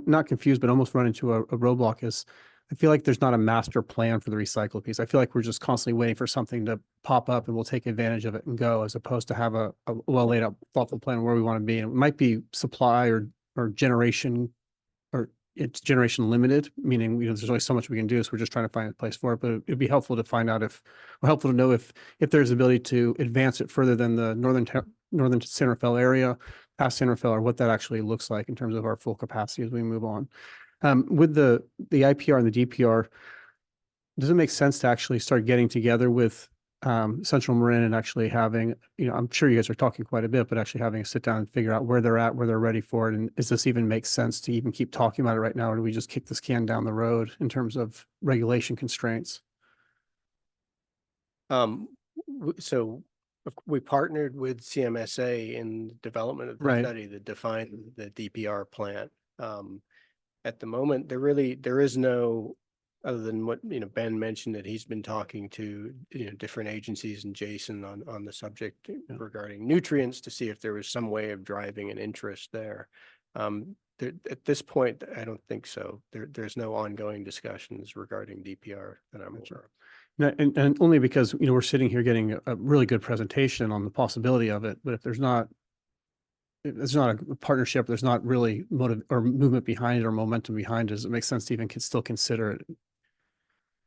not confused, but almost run into a roadblock is I feel like there's not a master plan for the recycle piece. I feel like we're just constantly waiting for something to pop up and we'll take advantage of it and go, as opposed to have a well laid out thoughtful plan where we want to be. And it might be supply or generation, or it's generation limited, meaning there's only so much we can do. So we're just trying to find a place for it. But it'd be helpful to find out helpful to know if there's ability to advance it further than the northern San Rafael area, past San Rafael, or what that actually looks like in terms of our full capacity as we move on. With the IPR and the DPR, does it make sense to actually start getting together with Central Marin and actually having, I'm sure you guys are talking quite a bit, but actually having a sit down and figure out where they're at, where they're ready for it? And does this even make sense to even keep talking about it right now? Or do we just kick this can down the road in terms of regulation constraints? So we partnered with CMSA in the development of the Right. study that defined the DPR plant. At the moment, there is no, other than what, Ben mentioned, that he's been talking to, different agencies and Jason on the subject regarding nutrients to see if there was some way of driving an interest there. At this point, I don't think so. There's no ongoing discussions regarding DPR that I'm aware of. No, and only because, we're sitting here getting a really good presentation on the possibility of it, but if there's not a partnership, there's not really motive or movement behind it or momentum behind it, does it make sense to even still consider it?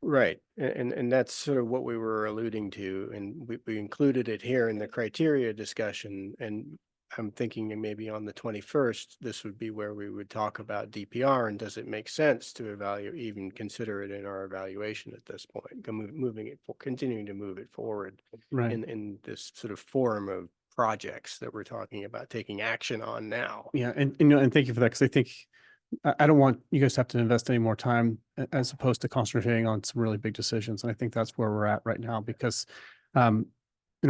Right. And that's sort of what we were alluding to. And we included it here in the criteria discussion. And I'm thinking maybe on the 21st, this would be where we would talk about DPR and does it make sense to evaluate, even consider it in our evaluation at this point, moving it, continuing to move it forward Right. in this sort of forum of projects that we're talking about taking action on now. Yeah, and you know, and thank you for that, because I think I don't want you guys to have to invest any more time as opposed to concentrating on some really big decisions. And I think that's where we're at right now, because you know,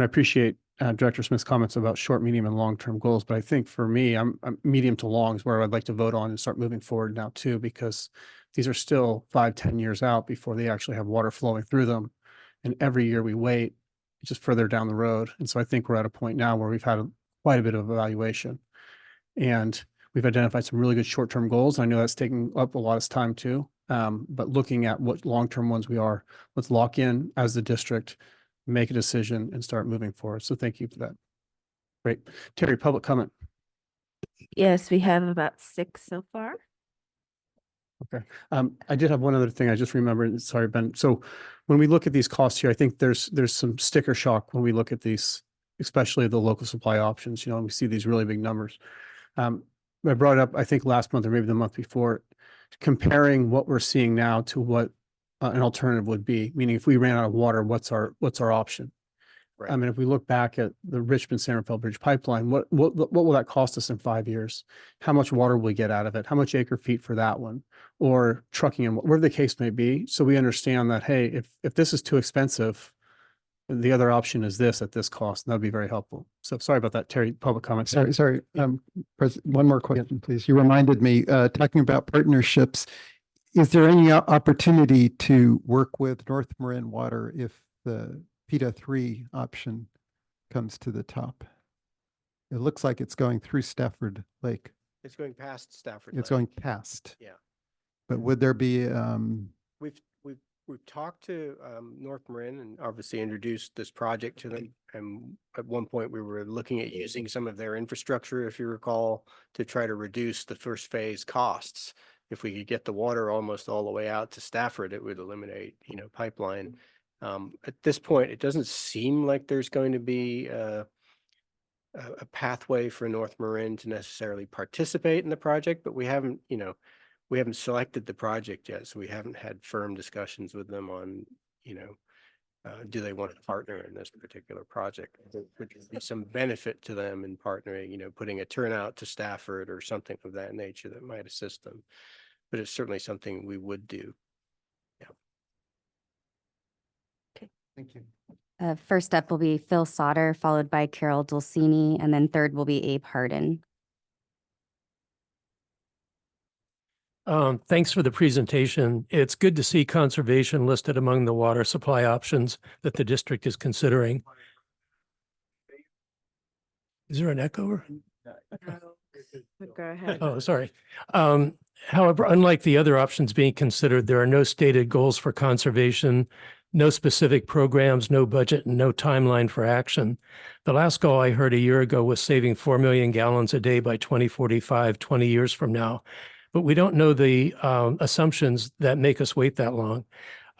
I appreciate Director Smith's comments about short, medium, and long-term goals, but I think for me, I'm medium to long is where I'd like to vote on and start moving forward now too, because these are still 5-10 years out before they actually have water flowing through them. And every year we wait, it's just further down the road. And so I think we're at a point now where we've had quite a bit of evaluation. And we've identified some really good short-term goals. I know that's taking up a lot of time too. But looking at what long-term ones we are, let's lock in as the district, make a decision and start moving forward. So thank you for that. Great. Terry, public comment. Yes, we have about 6 so far. Okay. I did have one other thing I just remembered. Sorry, Ben. So when we look at these costs here, I think there's some sticker shock when we look at these, especially the local supply options, you know, and we see these really big numbers. I brought it up, I think last month or maybe the month before, comparing what we're seeing now to what an alternative would be, meaning if we ran out of water, what's our option? Right. I mean, if we look back at the Richmond-San Rafael Bridge pipeline, what will that cost us in 5 years? How much water will we get out of it? How much acre feet for that one? Or trucking and whatever the case may be. So we understand that, hey, if this is too expensive, the other option is this at this cost. And that'd be very helpful. So sorry about that, Terry, public comment. Sorry. One more question, please. You reminded me, talking about partnerships, is there any opportunity to work with North Marin Water if the PETA 3 option comes to the top? It looks like it's going through Stafford Lake. It's going past Stafford It's Lake. going past. Yeah. But would there be, We've talked to North Marin and obviously introduced this project to them. And at one point we were looking at using some of their infrastructure, if you recall, to try to reduce the first phase costs. If we could get the water almost all the way out to Stafford, it would eliminate, you know, pipeline. At this point, it doesn't seem like there's going to be a pathway for North Marin to necessarily participate in the project, but we haven't, you know, we haven't selected the project yet, so we haven't had firm discussions with them on, you know, do they want to partner in this particular project? There would be some benefit to them in partnering, you know, putting a turnout to Stafford or something of that nature that might assist them. But it's certainly something we would do. Thank you. First up will be Phil Sauter, followed by Carol Dulcini, and then third will be Abe Harden. Thanks for the presentation. It's good to see conservation listed among the water supply options that the district is considering. Is there an echo? Go ahead. Oh, sorry. However, unlike the other options being considered, there are no stated goals for conservation, no specific programs, no budget, and no timeline for action. The last goal I heard a year ago was saving 4 million gallons a day by 2045, 20 years from now. But we don't know the assumptions that make us wait that long.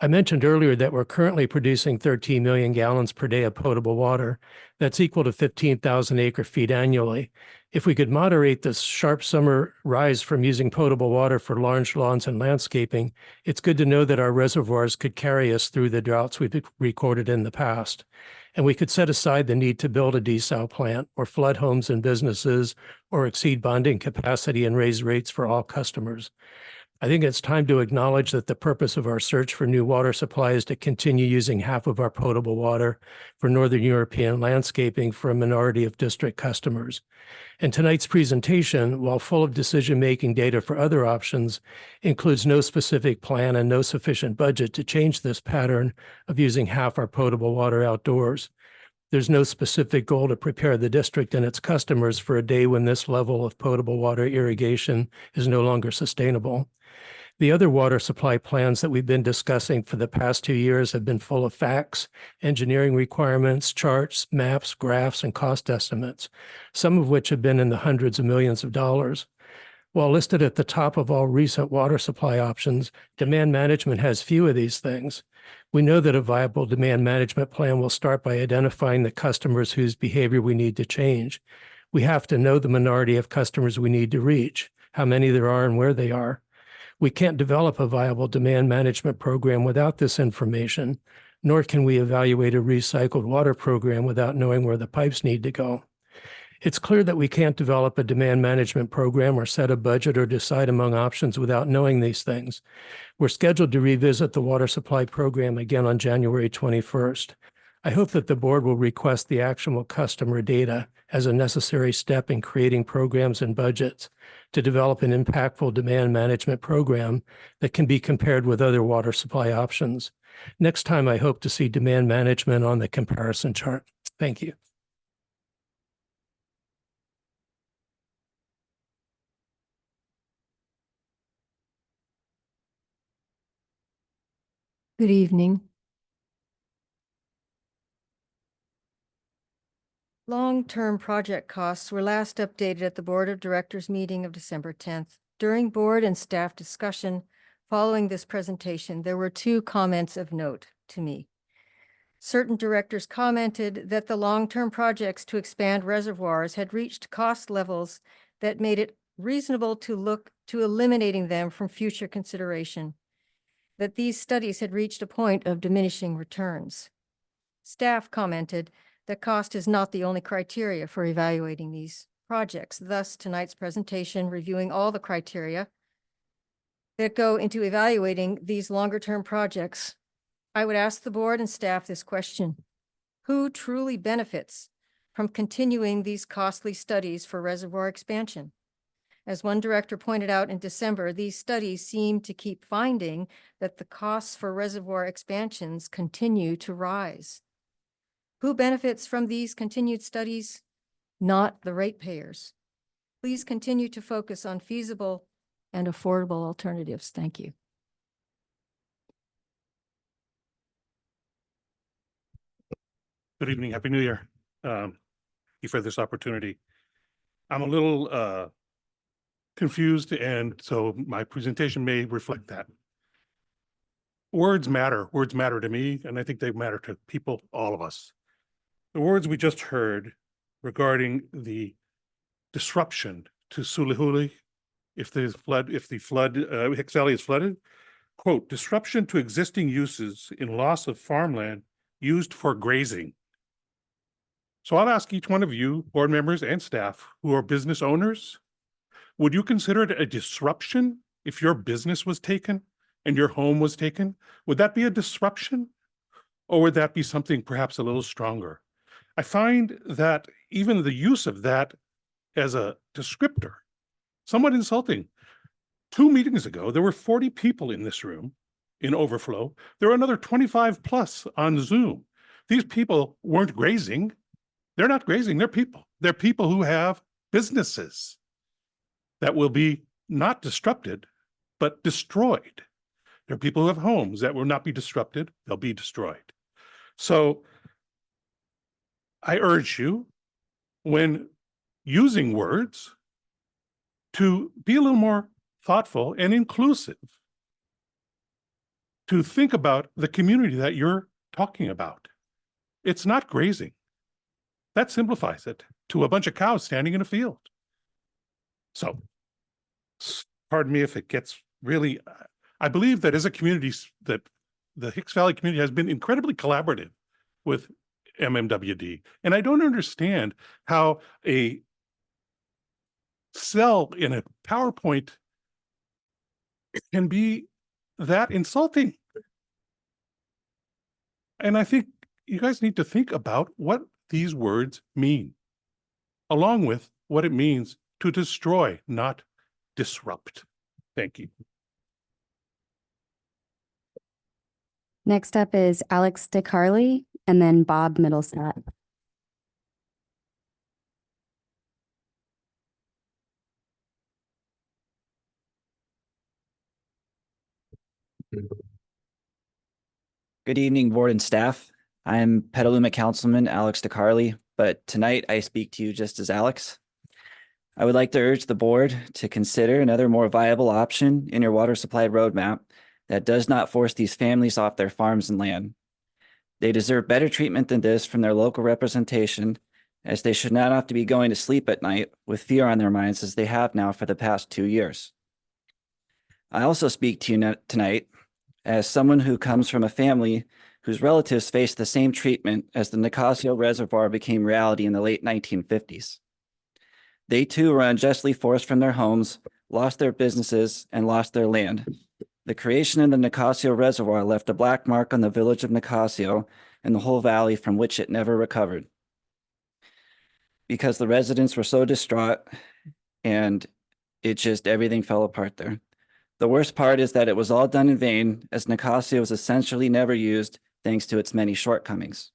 I mentioned earlier that we're currently producing 13 million gallons per day of potable water. That's equal to 15,000 acre feet annually. If we could moderate this sharp summer rise from using potable water for large lawns and landscaping, it's good to know that our reservoirs could carry us through the droughts we've recorded in the past. And we could set aside the need to build a desal plant or flood homes and businesses or exceed bonding capacity and raise rates for all customers. I think it's time to acknowledge that the purpose of our search for new water supply is to continue using half of our potable water for Northern European landscaping for a minority of district customers. And tonight's presentation, while full of decision-making data for other options, includes no specific plan and no sufficient budget to change this pattern of using half our potable water outdoors. There's no specific goal to prepare the district and its customers for a day when this level of potable water irrigation is no longer sustainable. The other water supply plans that we've been discussing for the past 2 years have been full of facts, engineering requirements, charts, maps, graphs, and cost estimates, some of which have been in the hundreds of millions of dollars. While listed at the top of all recent water supply options, demand management has few of these things. We know that a viable demand management plan will start by identifying the customers whose behavior we need to change. We have to know the minority of customers we need to reach, how many there are and where they are. We can't develop a viable demand management program without this information, nor can we evaluate a recycled water program without knowing where the pipes need to go. It's clear that we can't develop a demand management program or set a budget or decide among options without knowing these things. We're scheduled to revisit the water supply program again on January 21st. I hope that the board will request the actual customer data as a necessary step in creating programs and budgets to develop an impactful demand management program that can be compared with other water supply options. Next time, I hope to see demand management on the comparison chart. Thank you. Good evening. Long-term project costs were last updated at the Board of Directors meeting of December 10th. During board and staff discussion following this presentation, there were two comments of note to me. Certain directors commented that the long-term projects to expand reservoirs had reached cost levels that made it reasonable to look to eliminating them from future consideration, that these studies had reached a point of diminishing returns. Staff commented that cost is not the only criteria for evaluating these projects. Thus, tonight's presentation reviewing all the criteria that go into evaluating these longer-term projects. I would ask the board and staff this question: who truly benefits from continuing these costly studies for reservoir expansion? As one director pointed out in December, these studies seem to keep finding that the costs for reservoir expansions continue to rise. Who benefits from these continued studies? Not the ratepayers. Please continue to focus on feasible and affordable alternatives. Thank you. Good evening. Happy New Year. Thank you for this opportunity. I'm a little confused, and so my presentation may reflect that. Words matter. Words matter to me, and I think they matter to people, all of us. The words we just heard regarding the disruption to Sulihuli, if the Hicks Valley is flooded, quote, disruption to existing uses in loss of farmland used for grazing. So I'll ask each one of you, board members and staff who are business owners, would you consider it a disruption if your business was taken and your home was taken? Would that be a disruption? Or would that be something perhaps a little stronger? I find that even the use of that as a descriptor, somewhat insulting. 2 meetings ago, there were 40 people in this room in overflow. There were another 25 plus on Zoom. These people weren't grazing. They're not grazing, they're people. They're people who have businesses that will be not disrupted, but destroyed. There are people who have homes that will not be disrupted, they'll be destroyed. So I urge you, when using words, to be a little more thoughtful and inclusive, to think about the community that you're talking about. It's not grazing. That simplifies it to a bunch of cows standing in a field. So, pardon me if it gets really, I believe that as a community, that the Hicks Valley community has been incredibly collaborative with MMWD. And I don't understand how a cell in a PowerPoint can be that insulting. And I think you guys need to think about what these words mean, along with what it means to destroy, not disrupt. Thank you. Next up is Alex DeCarli and then Bob Middlestat. Good evening, board and staff. I'm Petaluma Councilman Alex DeCarli, but tonight I speak to you just as Alex. I would like to urge the board to consider another more viable option in your water supply roadmap that does not force these families off their farms and land. They deserve better treatment than this from their local representation as they should not have to be going to sleep at night with fear on their minds as they have now for the past 2 years. I also speak to you tonight as someone who comes from a family whose relatives faced the same treatment as the Nicasio Reservoir became reality in the late 1950s. They too were unjustly forced from their homes, lost their businesses, and lost their land. The creation of the Nicasio Reservoir left a black mark on the village of Nicasio and the whole valley from which it never recovered. Because the residents were so distraught and everything fell apart there. The worst part is that it was all done in vain, as Nicasio was essentially never used thanks to its many shortcomings.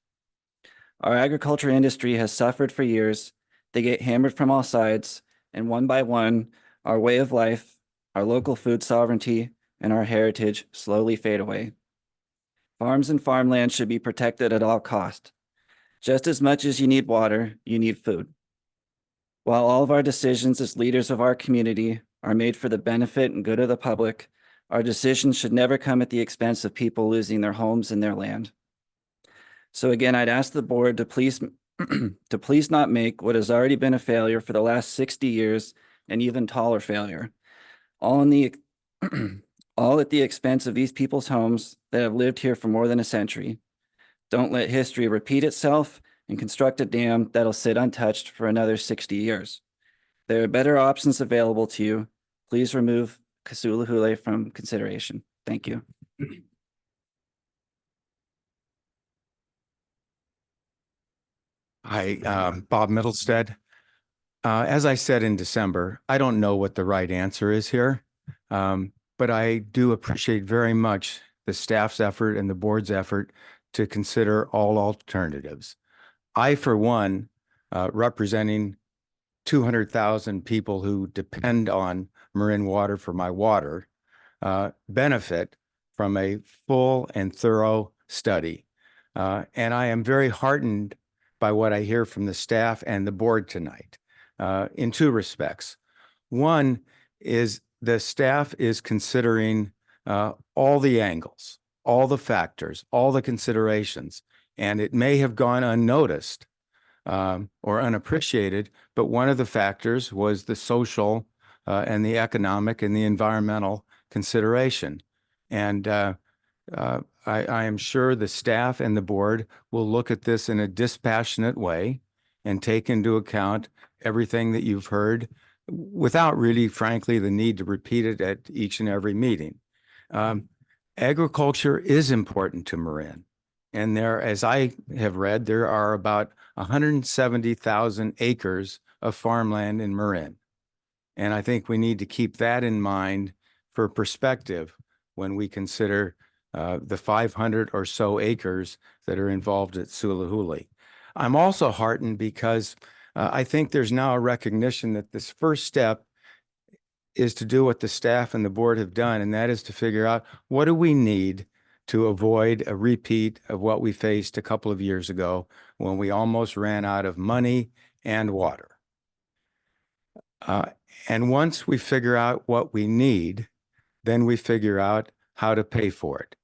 Our agriculture industry has suffered for years. They get hammered from all sides, and one by one, our way of life, our local food sovereignty, and our heritage slowly fade away. Farms and farmland should be protected at all costs. Just as much as you need water, you need food. While all of our decisions as leaders of our community are made for the benefit and good of the public, our decisions should never come at the expense of people losing their homes and their land. So again, I'd ask the board to please not make what has already been a failure for the last 60 years an even taller failure, all at the expense of these people's homes that have lived here for more than a century. Don't let history repeat itself and construct a dam that'll sit untouched for another 60 years. There are better options available to you. Please remove Kasulahule from consideration. Thank you. Hi, Bob Middlestead. As I said in December, I don't know what the right answer is here, but I do appreciate very much the staff's effort and the board's effort to consider all alternatives. I, for one, representing 200,000 people who depend on Marin water for my water, benefit from a full and thorough study. And I am very heartened by what I hear from the staff and the board tonight in two respects. One is the staff is considering all the angles, all the factors, all the considerations, and it may have gone unnoticed or unappreciated, but one of the factors was the social and the economic and the environmental consideration. And I am sure the staff and the board will look at this in a dispassionate way and take into account everything that you've heard without really, frankly, the need to repeat it at each and every meeting. Agriculture is important to Marin. And there, as I have read, there are about 170,000 acres of farmland in Marin. And I think we need to keep that in mind for perspective when we consider the 500 or so acres that are involved at Sulahule. I'm also heartened because I think there's now a recognition that this first step is to do what the staff and the board have done, and that is to figure out what do we need to avoid a repeat of what we faced a couple of years ago when we almost ran out of money and water. And once we figure out what we need, then we figure out how to pay for it.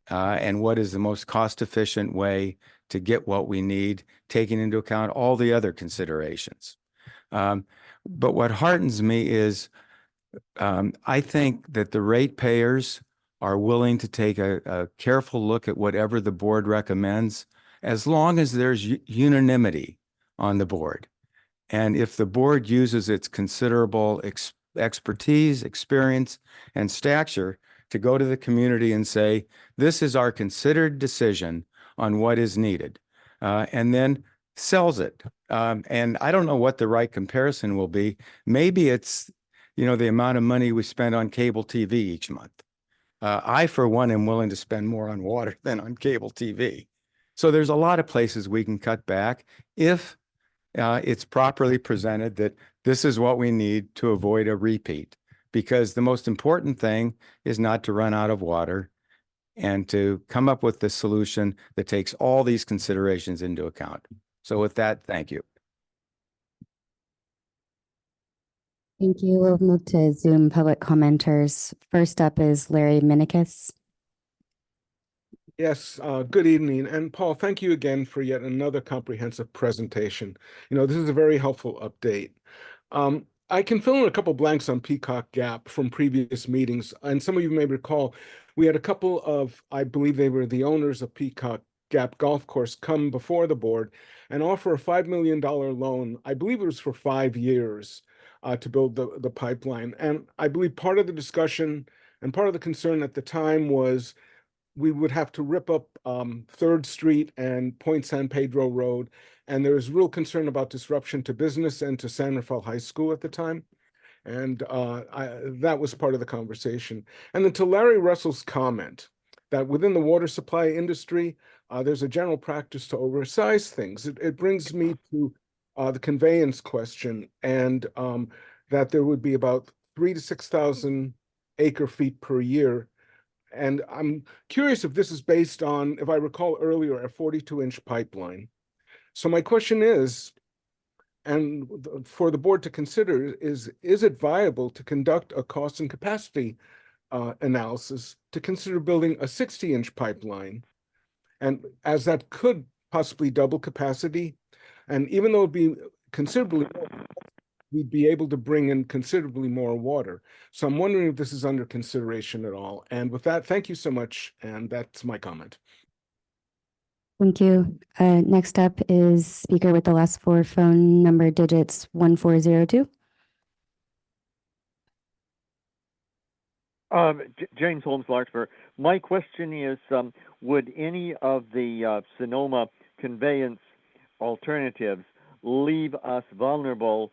And what is the most cost-efficient way to get what we need, taking into account all the other considerations. But what heartens me is I think that the ratepayers are willing to take a careful look at whatever the board recommends, as long as there's unanimity on the board. And if the board uses its considerable expertise, experience, and stature to go to the community and say, this is our considered decision on what is needed, and then sells it. And I don't know what the right comparison will be. Maybe it's, the amount of money we spend on cable TV each month. I, for one, am willing to spend more on water than on cable TV. So there's a lot of places we can cut back if it's properly presented that this is what we need to avoid a repeat. Because the most important thing is not to run out of water and to come up with the solution that takes all these considerations into account. So with that, thank you. Thank you. We'll move to Zoom public commenters. First up is Larry Minikis. Yes, good evening. And Paul, thank you again for yet another comprehensive presentation. This is a very helpful update. I can fill in a couple blanks on Peacock Gap from previous meetings. And some of you may recall, we had a couple of, I believe they were the owners of Peacock Gap Golf Course, come before the board and offer a $5 million loan. I believe it was for 5 years to build the pipeline. And I believe part of the discussion and part of the concern at the time was we would have to rip up 3rd Street and Point San Pedro Road. And there was real concern about disruption to business and to San Rafael High School at the time. And that was part of the conversation. And then to Larry Russell's comment that within the water supply industry, there's a general practice to oversize things. It brings me to the conveyance question, and that there would be about 3,000 to 6,000 acre feet per year. And I'm curious if this is based on, if I recall earlier, a 42-inch pipeline. So my question is, and for the board to consider, is it viable to conduct a cost and capacity analysis to consider building a 60-inch pipeline? And as that could possibly double capacity, and even though it'd be considerably more, we'd be able to bring in considerably more water. So I'm wondering if this is under consideration at all. And with that, thank you so much. And that's my comment. Thank you. Next up is speaker with the last 4 phone number digits 1402. James Holmes, Larkspur. My question is, would any of the Sonoma conveyance alternatives leave us vulnerable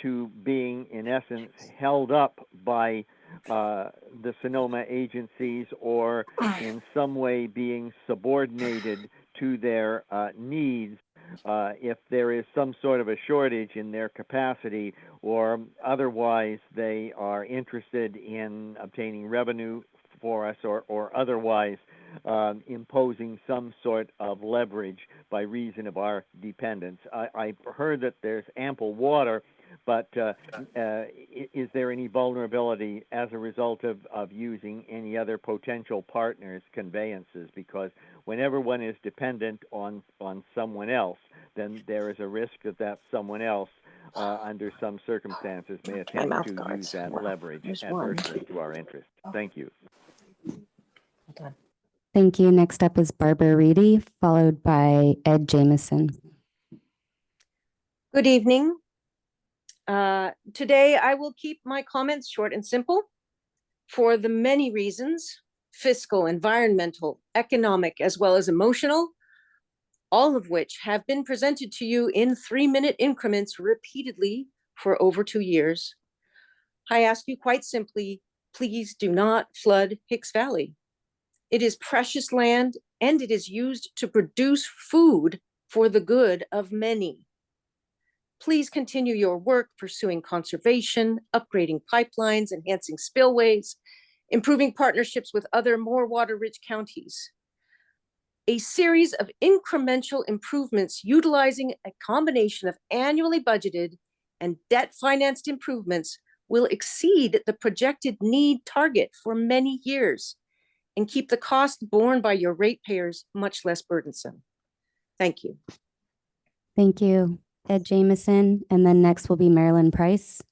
to being, in essence, held up by the Sonoma agencies, or in some way being subordinated to their needs if there is some sort of a shortage in their capacity, or otherwise they are interested in obtaining revenue for us, or otherwise imposing some sort of leverage by reason of our dependence. I've heard that there's ample water, but is there any vulnerability as a result of using any other potential partners' conveyances? Because whenever one is dependent on someone else, then there is a risk that someone else, under some circumstances, may attempt to use that leverage adversely to our interest. Thank you. Thank you. Next up is Barbara Reedy, followed by Ed Jamison. Good evening. Today, I will keep my comments short and simple for the many reasons, fiscal, environmental, economic, as well as emotional, all of which have been presented to you in 3-minute increments repeatedly for over 2 years. I ask you quite simply, please do not flood Hicks Valley. It is precious land, and it is used to produce food for the good of many. Please continue your work pursuing conservation, upgrading pipelines, enhancing spillways, improving partnerships with other more water-rich counties. A series of incremental improvements utilizing a combination of annually budgeted and debt-financed improvements will exceed the projected need target for many years and keep the cost borne by your ratepayers much less burdensome. Thank you. Thank you, Ed Jamison. And then next will be Marilyn Price.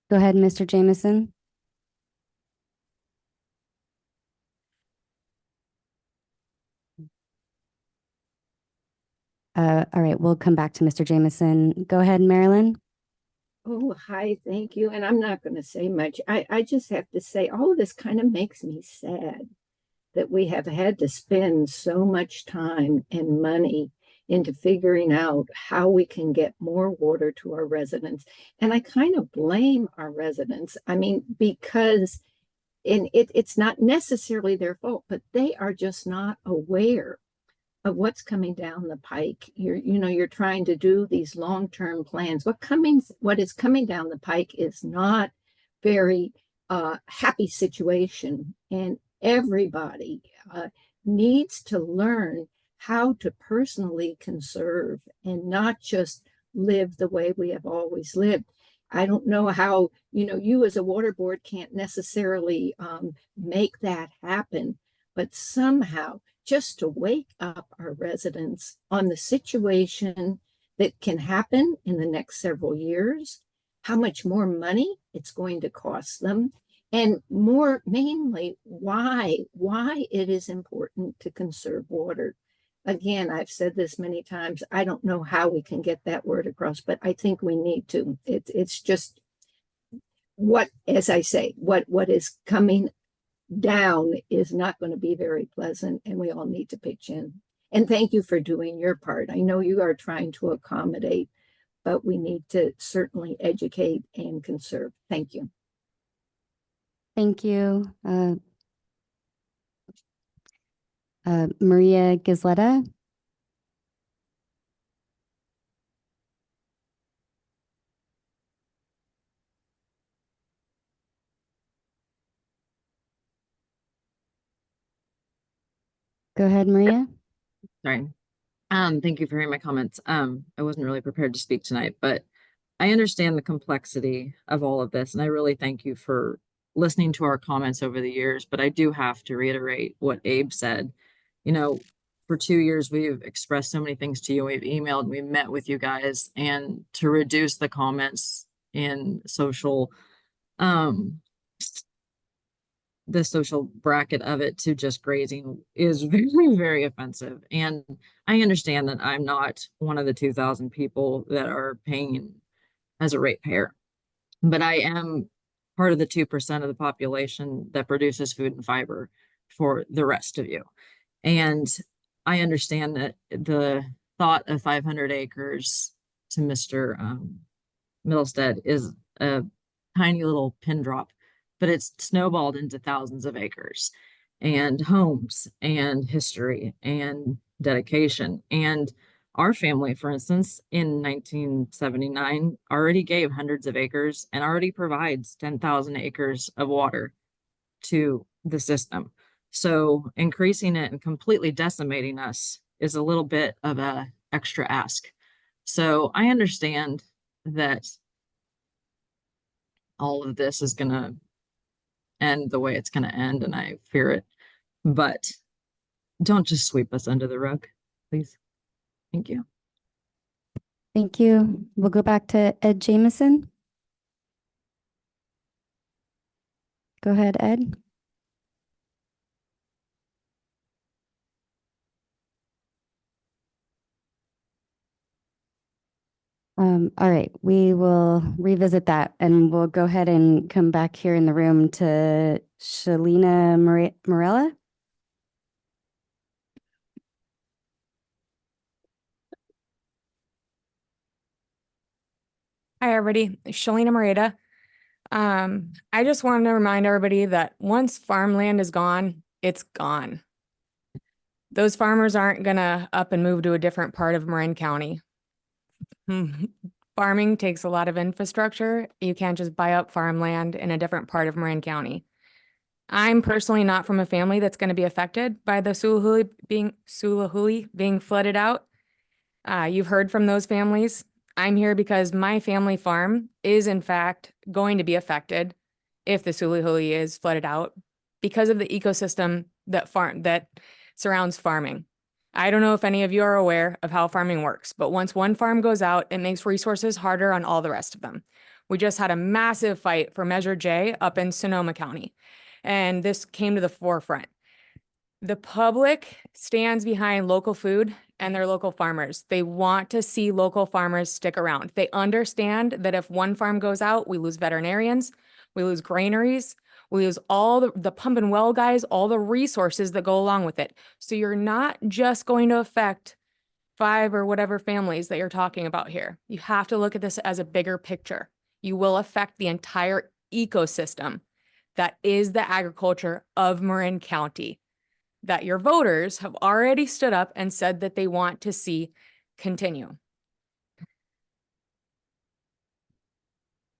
Go ahead, Mr. Jamison. All right, we'll come back to Mr. Jamison. Go ahead, Marilyn. Oh, hi, thank you. And I'm not going to say much. I just have to say, all of this kind of makes me sad that we have had to spend so much time and money into figuring out how we can get more water to our residents. And I kind of blame our residents. I mean, because it's not necessarily their fault, but they are just not aware of what's coming down the pike. You're trying to do these long-term plans. What is coming down the pike is not very happy situation, and everybody needs to learn how to personally conserve and not just live the way we have always lived. I don't know how, you as a water board can't necessarily make that happen, but somehow just to wake up our residents on the situation that can happen in the next several years, how much more money it's going to cost them, and more mainly why it is important to conserve water. Again, I've said this many times. I don't know how we can get that word across, but I think we need to. It's just what, as I say, what is coming down is not going to be very pleasant, and we all need to pitch in. And thank you for doing your part. I know you are trying to accommodate, but we need to certainly educate and conserve. Thank you. Thank you. Maria Gizletta. Go ahead, Maria. Sorry. Thank you for hearing my comments. I wasn't really prepared to speak tonight, but I understand the complexity of all of this, and I really thank you for listening to our comments over the years. But I do have to reiterate what Abe said. For 2 years, we've expressed so many things to you. We've emailed, we've met with you guys, and to reduce the comments in the social bracket of it to just grazing is very, very offensive. And I understand that I'm not one of the 2,000 people that are paying as a ratepayer, but I am part of the 2% of the population that produces food and fiber for the rest of you. And I understand that the thought of 500 acres to Mr. Middlestead is a tiny little pin drop, but it's snowballed into thousands of acres and homes and history and dedication. And our family, for instance, in 1979 already gave hundreds of acres and already provides 10,000 acres of water to the system. So increasing it and completely decimating us is a little bit of a extra ask. So I understand that all of this is going to end the way it's going to end, and I fear it. But don't just sweep us under the rug, please. Thank you. Thank you. We'll go back to Ed Jameson. Go ahead, Ed. All right, we will revisit that, and we'll go ahead and come back here in the room to Shalina Morella. Hi, everybody. Shalina Moreta. I just wanted to remind everybody that once farmland is gone, it's gone. Those farmers aren't going to up and move to a different part of Marin County. Farming takes a lot of infrastructure. You can't just buy up farmland in a different part of Marin County. I'm personally not from a family that's going to be affected by the Sulahulie being flooded out. You've heard from those families. I'm here because my family farm is in fact going to be affected if the Sulahulie is flooded out because of the ecosystem that surrounds farming. I don't know if any of you are aware of how farming works, but once one farm goes out, it makes resources harder on all the rest of them. We just had a massive fight for Measure J up in Sonoma County, and this came to the forefront. The public stands behind local food and their local farmers. They want to see local farmers stick around. They understand that if one farm goes out, we lose veterinarians, we lose granaries, we lose all the pump and well guys, all the resources that go along with it. So you're not just going to affect 5 or whatever families that you're talking about here. You have to look at this as a bigger picture. You will affect the entire ecosystem that is the agriculture of Marin County, that your voters have already stood up and said that they want to see continue.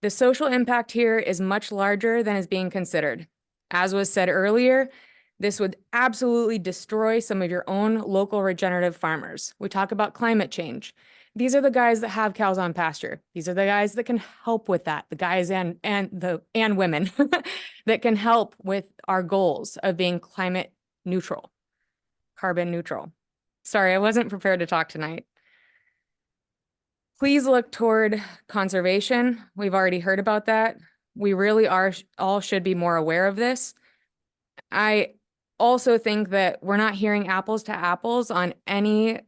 The social impact here is much larger than is being considered. As was said earlier, this would absolutely destroy some of your own local regenerative farmers. We talk about climate change. these are the guys that have cows on pasture. These are the guys that can help with that. The guys and women that can help with our goals of being climate neutral, carbon neutral. Sorry, I wasn't prepared to talk tonight. Please look toward conservation. We've already heard about that. We really all should be more aware of this. I also think that we're not hearing apples to apples on any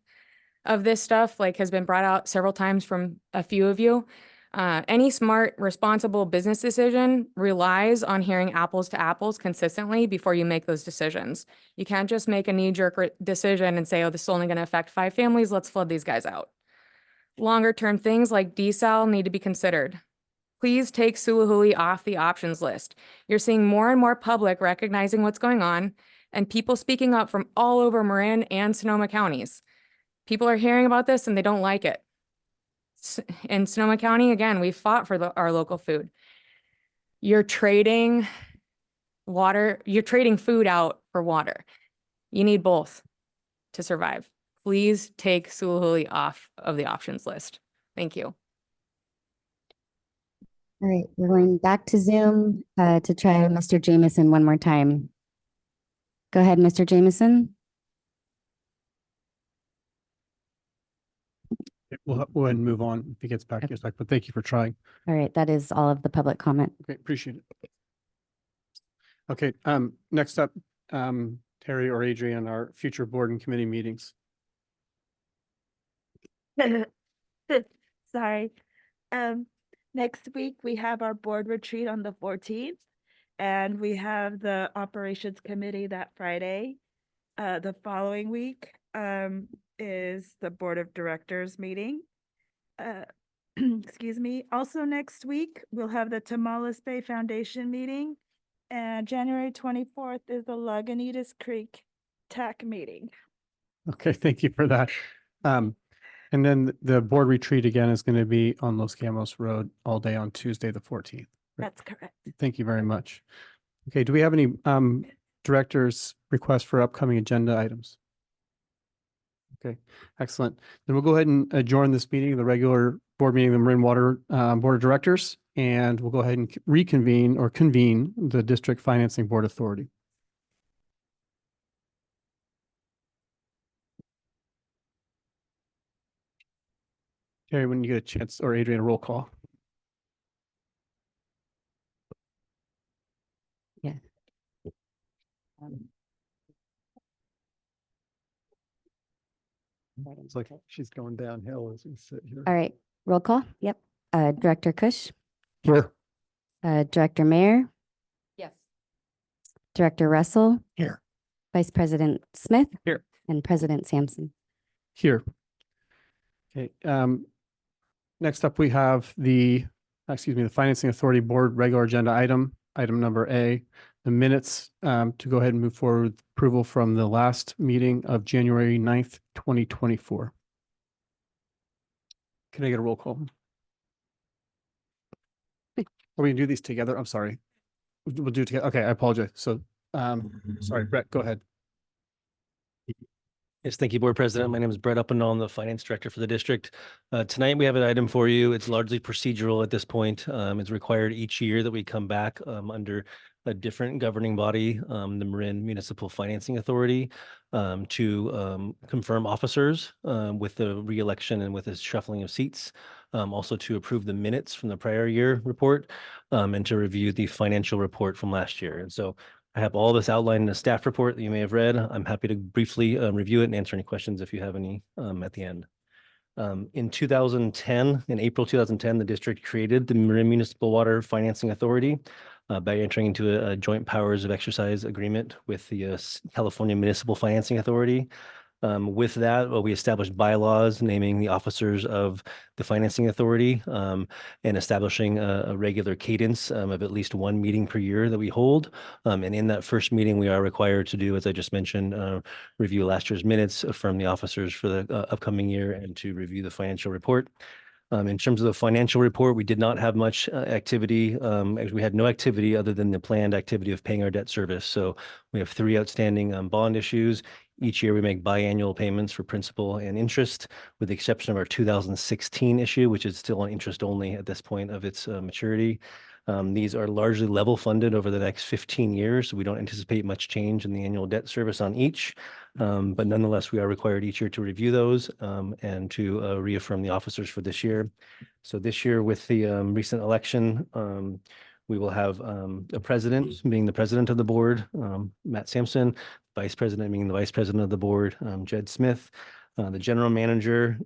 of this stuff, like has been brought out several times from a few of you. Any smart, responsible business decision relies on hearing apples to apples consistently before you make those decisions. You can't just make a knee-jerk decision and say, oh, this is only going to affect 5 families. Let's flood these guys out. Longer term things like desal need to be considered. Please take Sulahuili off the options list. You're seeing more and more public recognizing what's going on and people speaking up from all over Marin and Sonoma counties. People are hearing about this and they don't like it. In Sonoma County, again, we fought for our local food. You're trading water, you're trading food out for water. You need both to survive. Please take Sulahuili off of the options list. Thank you. All right, we're going back to Zoom to try Mr. Jameson one more time. Go ahead, Mr. Jameson. We'll go ahead and move on if he gets back to us, but thank you for trying. All right, that is all of the public comment. Okay, appreciate it. Okay, next up, Terry or Adrian, our future board and committee meetings. Sorry. Next week, we have our board retreat on the 14th, and we have the operations committee that Friday. The following week is the board of directors meeting. Excuse me. Also next week, we'll have the Tamales Bay Foundation meeting, and January 24th is the Lagunitas Creek TAC meeting. Okay, thank you for that. And then the board retreat again is going to be on Los Gamos Road all day on Tuesday, the 14th. That's correct. Thank you very much. Okay, do we have any directors' requests for upcoming agenda items? Okay, excellent. Then we'll go ahead and adjourn this meeting, the regular board meeting of the Marin Water Board of Directors, and we'll go ahead and reconvene or convene the District Financing Board Authority. Terry, when you get a chance, or Adrian, a roll call. Yeah. It's like she's going downhill as we sit here. All right, roll call. Yep. Director Kush, Here. Director Mayer, Yes. Director Russell, Here. Vice President Smith. Here. And President Sampson. Here. Okay, next up, we have the Financing Authority Board regular agenda item number A, the minutes to go ahead and move forward with approval from the last meeting of January 9th, 2024. Can I get a roll call? Are we gonna do these together? I'm sorry. We'll do it together. Okay, I apologize. So, sorry, Brett, go ahead. Yes, thank you, Board President. My name is Brett Uppendall. I'm the Finance Director for the district. Tonight, we have an item for you. It's largely procedural at this point. It's required each year that we come back under a different governing body, the Marin Municipal Financing Authority, to confirm officers with the re-election and with the shuffling of seats. Also to approve the minutes from the prior year report and to review the financial report from last year. And so I have all this outlined in a staff report that you may have read. I'm happy to briefly review it and answer any questions if you have any at the end. In 2010, in April 2010, the district created the Marin Municipal Water Financing Authority by entering into a joint powers of exercise agreement with the California Municipal Financing Authority. With that, we established bylaws naming the officers of the financing authority and establishing a regular cadence of at least one meeting per year that we hold. And in that first meeting, we are required to do, as I just mentioned, review last year's minutes from the officers for the upcoming year and to review the financial report. In terms of the financial report, we did not have much activity. We had no activity other than the planned activity of paying our debt service. So we have 3 outstanding bond issues. Each year we make biannual payments for principal and interest, with the exception of our 2016 issue, which is still on interest only at this point of its maturity. These are largely level funded over the next 15 years. So we don't anticipate much change in the annual debt service on each. But nonetheless, we are required each year to review those and to reaffirm the officers for this year. So this year with the recent election, we will have a president being the president of the board, Matt Sampson, vice president being the vice president of the board, Jed Smith. The general manager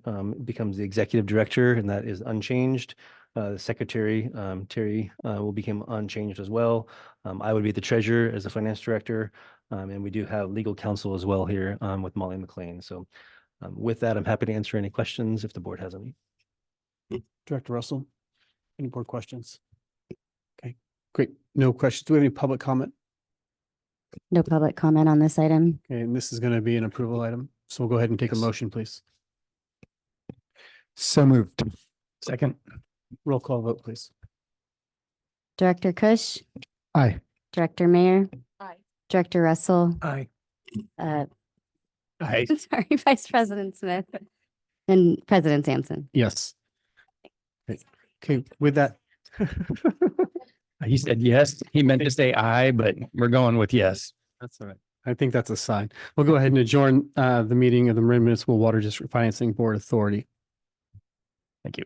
becomes the executive director, and that is unchanged. The secretary, Terry, will become unchanged as well. I would be the treasurer as the finance director. And we do have legal counsel as well here with Molly McLean. So with that, I'm happy to answer any questions if the board has any. Director Russell, any board questions? Okay, great. No questions. Do we have any public comment? No public comment on this item. Okay, and this is going to be an approval item. So we'll go ahead and take a motion, please. So moved. Second. Roll call vote, please. Director Kusch, Aye. Director Mayor, Aye. Director Russell, Aye. Aye. sorry, Vice President Smith, and President Sampson. Yes. Okay, with that. He said yes. He meant to say aye, but we're going with yes. That's all right. I think that's a sign. We'll go ahead and adjourn the meeting of the Marin Municipal Water District Financing Board Authority. Thank you.